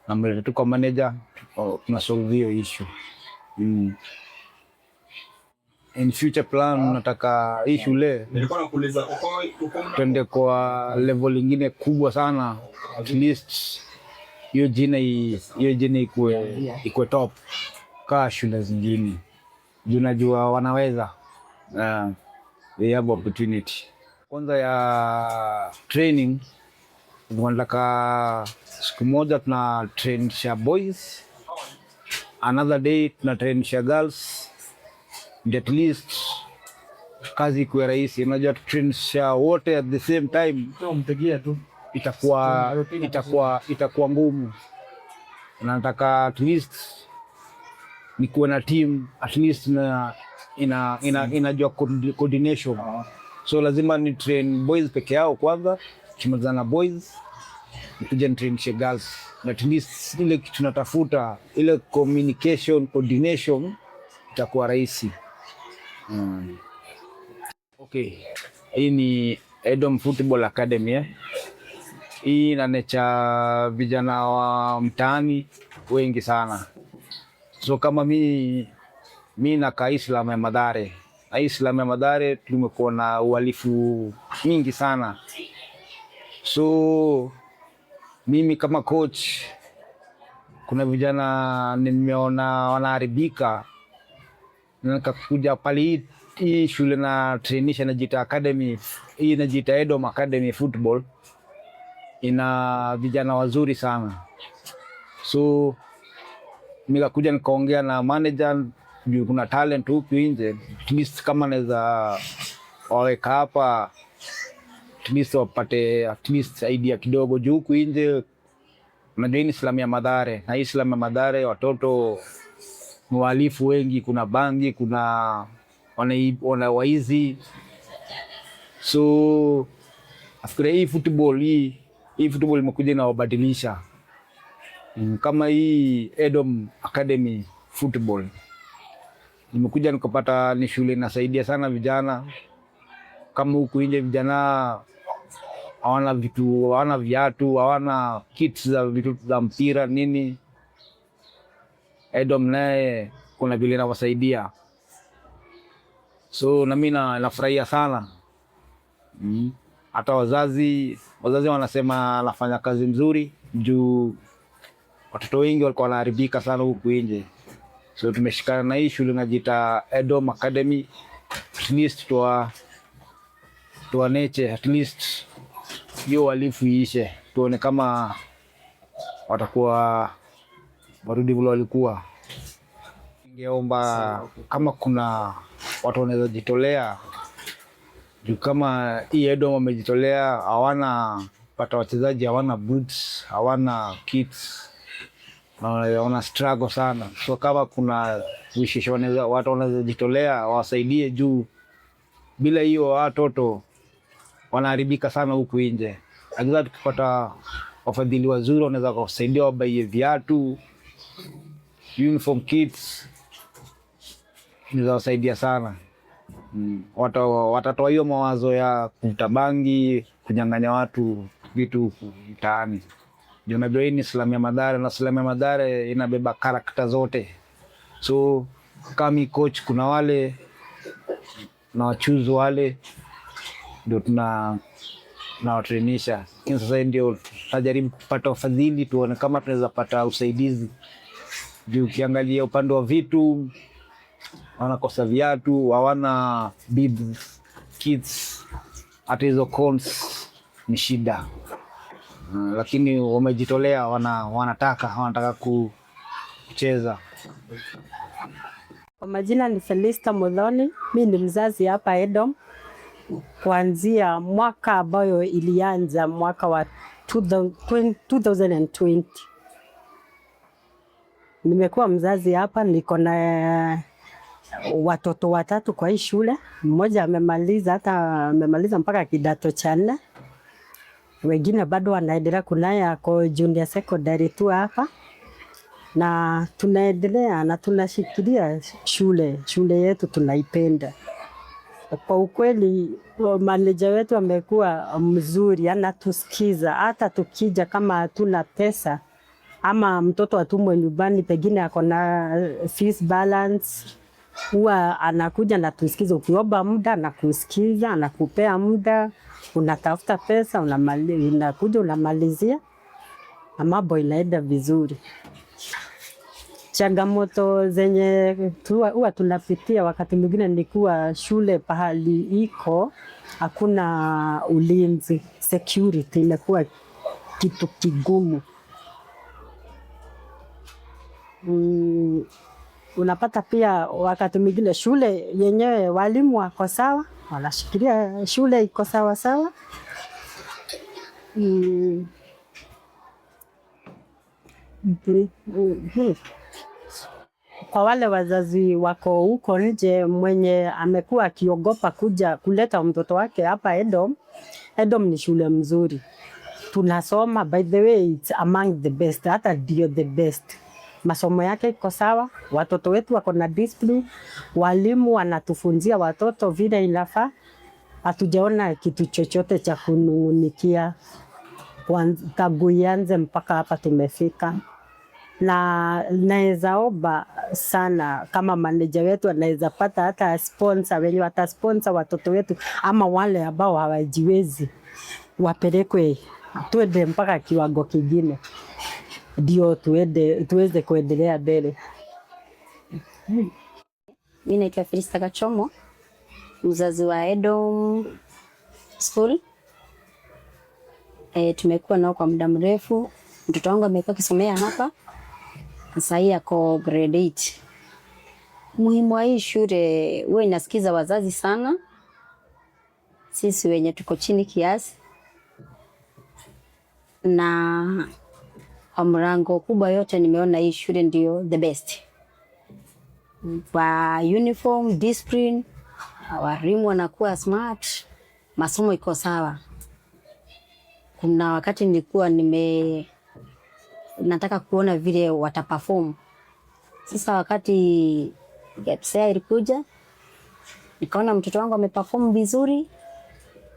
namleta tu kwa manager, tuna solve hiyo issue. In future plan nataka hii shule nilikuwa nakuuliza twende kwa level nyingine kubwa sana, at least hiyo jina ikue top ka shule zingine. Unajua wanaweza, they have opportunity. Kwanza ya training, tunataka siku moja tuna trainisha boys, another day tuna trainisha girls, at least kazi ikuwe rahisi. Unajua trainisha wote at the same time itakuwa ngumu. Nataka at least nikuwe na team at least inajua coordination. So lazima ni train boys peke yao kwanza, kimalizana na boys nikuje ni train girls. At least ile kitu tunatafuta, ile communication, coordination itakuwa rahisi. Okay, hii ni Edom Football Academy. Hii inanecha vijana wa mtaani wengi sana. So kama mimi nakaa Islam ya Madare. Islam ya Madare tumekuwa na uhalifu mingi sana. So mimi kama coach, kuna vijana nimeona wanaharibika, na nikakuja pale hii shule na trainisha inajiita academy. Hii inajiita Edom Academy Football. Ina vijana wazuri sana. So nikakuja nikaongea na manager, juu kuna talent huku nje, at least kama naweza waweka hapa, at least wapate at least idea kidogo. Juu huku nje unajua Islam ya Madare, na Islam ya Madare watoto ni wahalifu wengi, kuna bangi, kuna wana waizi. So after hii football imekuja na wabadilisha. Kama hii Edom Academy Football nimekuja nikapata ni shule inasaidia sana vijana. Kama huku nje vijana hawana vitu, hawana viatu, hawana kits za vitu za mpira nini, Edom naye kuna vile inawasaidia. So na mimi nafurahia sana. Hata wazazi wanasema anafanya kazi mzuri, juu watoto wengi walikuwa wanaharibika sana huku nje. So tumeshikana na hii shule inajiita Edom Academy, at least tuwaneche, at least hiyo uhalifu iishe, tuone kama watakuwa warudi vile walikuwa. Ningeomba kama kuna watu wanaweza jitolea, juu kama hii Edom wamejitolea, hawana pata wachezaji, hawana boots, hawana kits, na wana struggle sana. So kama kuna wishisho watu wanaweza jitolea wasaidie, juu bila hiyo watoto wanaharibika sana huku nje. Akiza tukipata wafadhili wazuri wanaweza kusaidia, wabaie viatu, uniform kits, inaweza wasaidia sana. Watatoa hiyo mawazo ya kuvuta bangi, kunyang'anya watu vitu mtaani. Unajua hii ni Islam ya Mathare na Islam ya Mathare inabeba karakta zote. So kama coach kuna wale na wachuzi wale ndio tunawatrainisha. Sasa ndio tunajaribu kupata ufadhili tuone kama tunaweza pata usaidizi. Juu ukiangalia upande wa vitu wanakosa viatu, hawana bibs, kits, hata hizo cones ni shida. Lakini wamejitolea, wanataka kucheza. Kwa majina ni Felista Muthoni, mimi ni mzazi hapa Edom. Kuanzia mwaka ambayo ilianza mwaka wa 2020. Nimekuwa mzazi hapa, niko na watoto 3 kwa hii shule. Mmoja amemaliza mpaka kidato cha 4. Wengine bado wanaendelea, kunaye kwa junior secondary tu hapa. Na tunaendelea na tunashikilia shule yetu tunaipenda. Kwa ukweli manager wetu amekuwa mzuri, anatusikiza hata tukija kama hatuna pesa ama mtoto atumwe nyumbani pengine ako na fees balance, huwa anakuja na tusikiza. Ukiomba muda na kusikiza, anakupea muda, unatafuta pesa, unakuja unamalizia, mambo inaenda vizuri. Changamoto zenye huwa tunapitia wakati mwingine ni kuwa shule pahali iko hakuna ulinzi, security imekuwa kitu kigumu. Unapata pia wakati mwingine shule yenyewe walimu wako sawa, wanashikilia shule iko sawa sawa. Kwa wale wazazi wako huko nje, mwenye amekuwa akiogopa kuja kuleta mtoto wake hapa Edom, Edom ni shule mzuri. Tunasoma, by the way, it's among the best, hata ndio the best. Masomo yake iko sawa, watoto wetu wako na discipline, walimu wanatufunzia watoto vile inafaa. Hatujaona kitu chochote cha kunungunikia tangu ianze mpaka hapa tumefika. Na naweza omba sana kama manager wetu anaweza pata hata sponsor wenye watasponsor watoto wetu, ama wale ambao hawajiwezi wapelekwe tuende mpaka kiwango kingine, ndio tuweze kuendelea mbele. Mimi naitwa Felista Kachomo, mzazi wa Edom School. Tumekuwa nao kwa muda mrefu. Mtoto wangu amekuwa akisomea hapa. Sasa hii ako grade 8. Muhimu wa hii shule huwa inasikiza wazazi sana. Sisi wenye tuko chini kiasi. Na kwa mrango kubwa yote nimeona hii shule ndio the best. Kwa uniform, discipline, walimu wanakuwa smart, masomo iko sawa. Kuna wakati nilikuwa nataka kuona vile wataperform. Sasa wakati GEPSA ilikuja, nikaona mtoto wangu ameperform vizuri,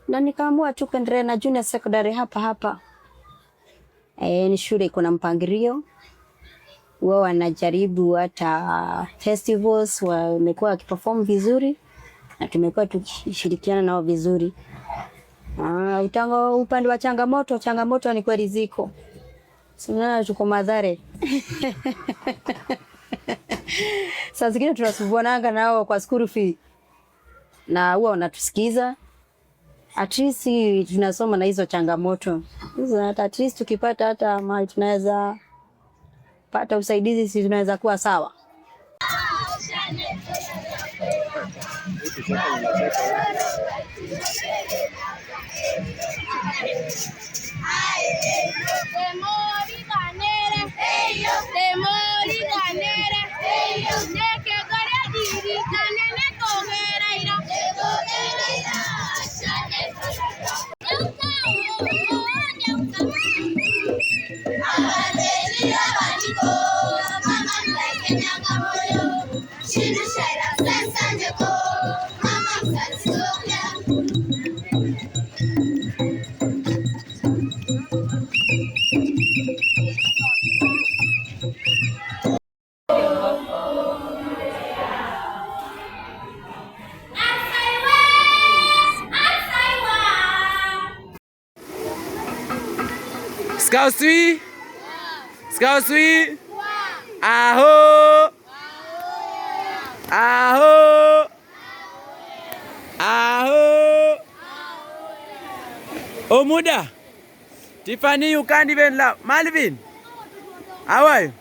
na nikaamua tu kuendelea na junior secondary hapa. Ni shule iko na mpangilio. Wao wanajaribu hata festivals, wamekuwa wakiperform vizuri na tumekuwa tukishirikiana nao vizuri. Upande wa changamoto ni kweli ziko. Sina tuko Mathare. Sasa zingine tunasumbuananga nao kwa school fee. Na huwa wanatusikiza. At least tunasoma na hizo changamoto. At least tukipata hata mali tunaweza pata usaidizi, sisi tunaweza kuwa sawa. Scousui. Scousui. Aho. Aho. Aho. Omuda. Tiffany, you can't even laugh. Malvin, how are you?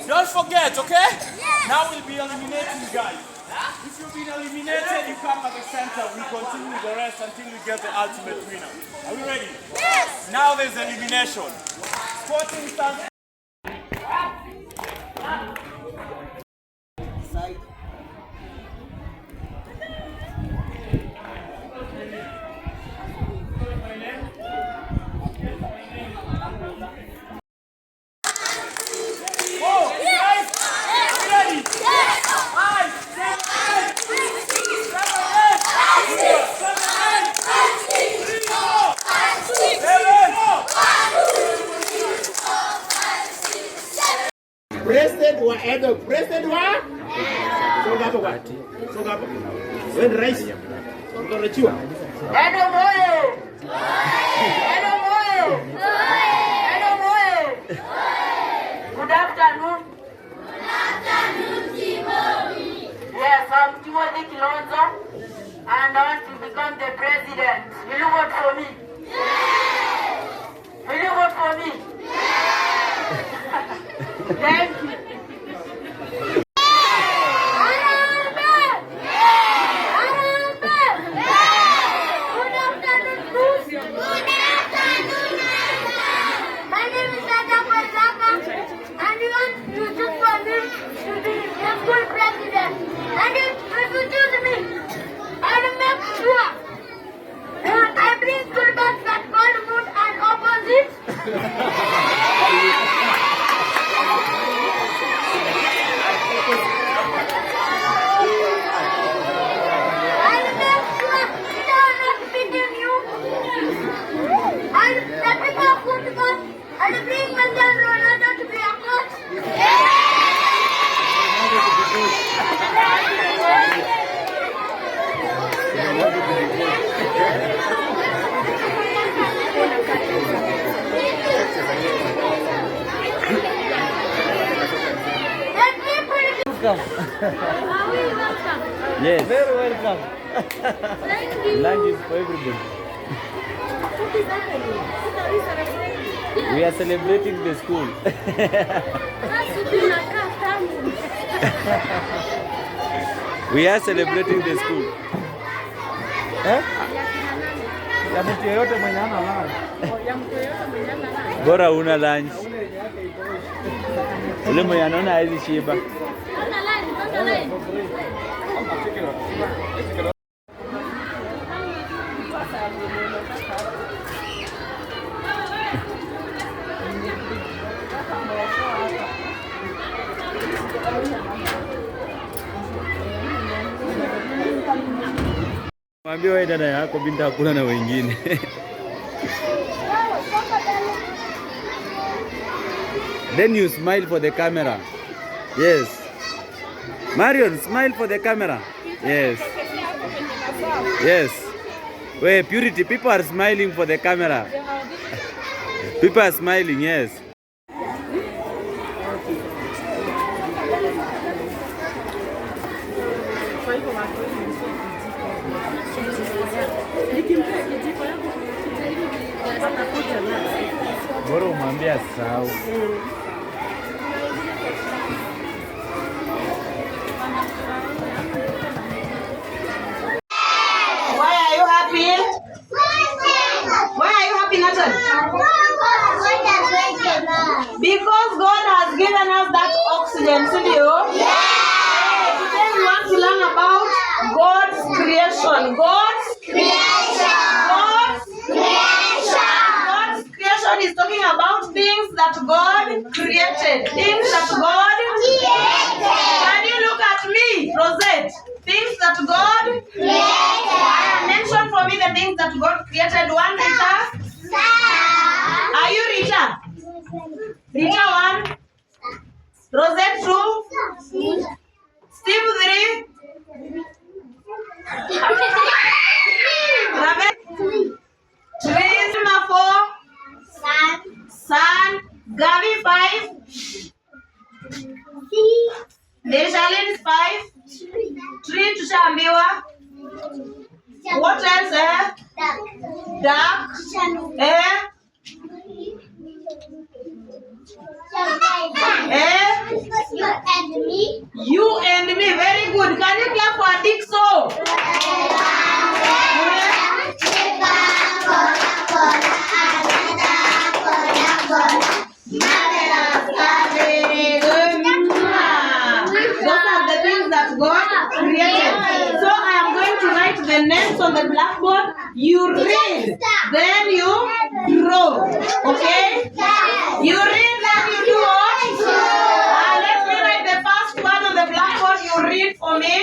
Don't forget, okay? Now we'll be eliminating guys. If you've been eliminated, you come at the center. We continue with the rest until we get the ultimate winner. Are we ready? Yes! Now there's elimination. Sporting stars. President wa Edom, President wa Soga hapo kwa. Soga hapo. Wewe ni rais. Mtarajiwa. Edom oyo. Edom oyo. Edom oyo. Good afternoon. Good afternoon, Timothy. Yes, I'm Timothy Kilonzo and I want to become the president. Will you vote for me? Yes. Will you vote for me? Thank you. Yes. Very welcome. Lunch is for everybody. We are celebrating the school. We are celebrating the school. Ya mtu yeyote mwenye ana lunch. Bora una lunch. Ule mwenye anaona hawezi shiba. Mwambie wewe dada yako binti akula na wengine. Then you smile for the camera. Yes. Marion, smile for the camera. Yes. Yes. Wait, Purity, people are smiling for the camera. People are smiling, yes. Bora umwambie asahau. Why are you happy? created. Things that God created. Can you look at me, Rosette? Things that God created. Mention for me the things that God created. One, Rita. Are you Rita? Rita 1. Rosette 2. Steve 3. Raven 3. 4. Sun. Gavi 5. Dershalin 5. Tree tushaambiwa. What else? Duck. You and me. Very good. Can you clap for Dixo? Those are the things that God created. So I am going to write the names on the blackboard. You read, then you draw. Okay? You read, then you do what? Let me write the first one on the blackboard. You read for me.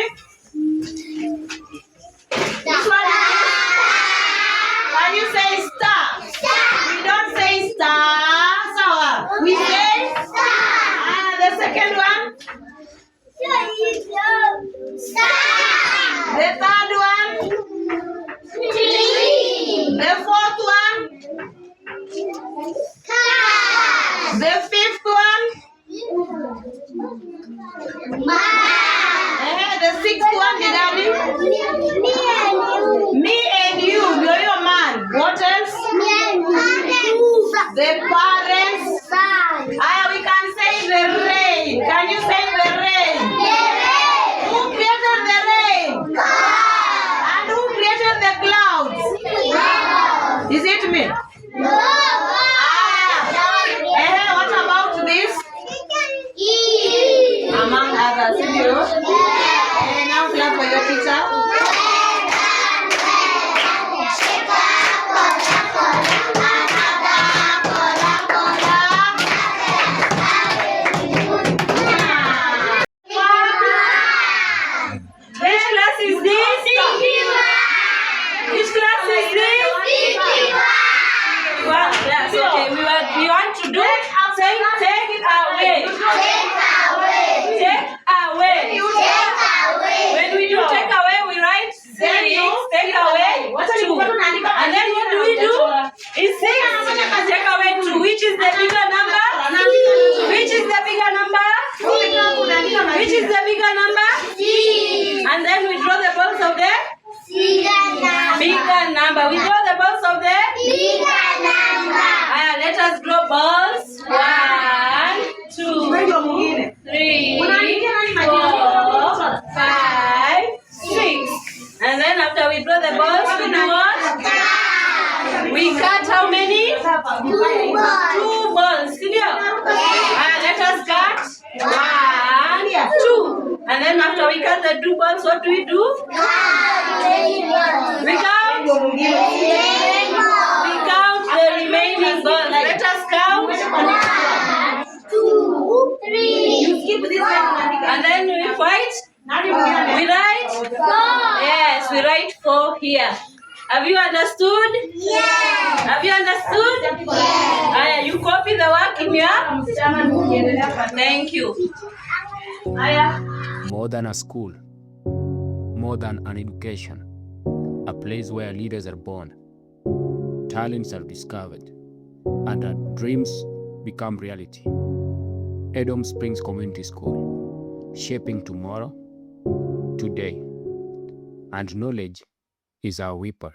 This one is can you say star? We don't say star. Sawa. We say star. The second one. The third one. The fourth one. The fifth one. The sixth one. Me and you. You're your man. What else? The parents. We can say the rain. Can you say the rain? Who created the rain? And who created the clouds? Is it me? What about this? Among others. Now clap for your teacher. And then what do? It's 6. Take away 2. Which is the bigger number? Which is the bigger number? Which is the bigger number? And then we draw the balls of the bigger number. We draw the balls of the bigger number. Let us draw balls. 1, 2, 3, 4, 5, 6. And then after we draw the balls, we do what? We cut how many? 2 balls. Let us cut 1, 2. And then after we cut the 2 balls, what do? We count? We count the remaining balls. Let us count. 2, 3. You skip this one. And then we fight. We write? 4. Yes, we write 4 here. Have you understood? Yes. Have you understood? Yes. You copy the work in your? Thank you. More than a school, more than an education, a place where leaders are born, talents are discovered, and dreams become reality. Edom Springs Community School, shaping tomorrow, today, and knowledge is our weapon.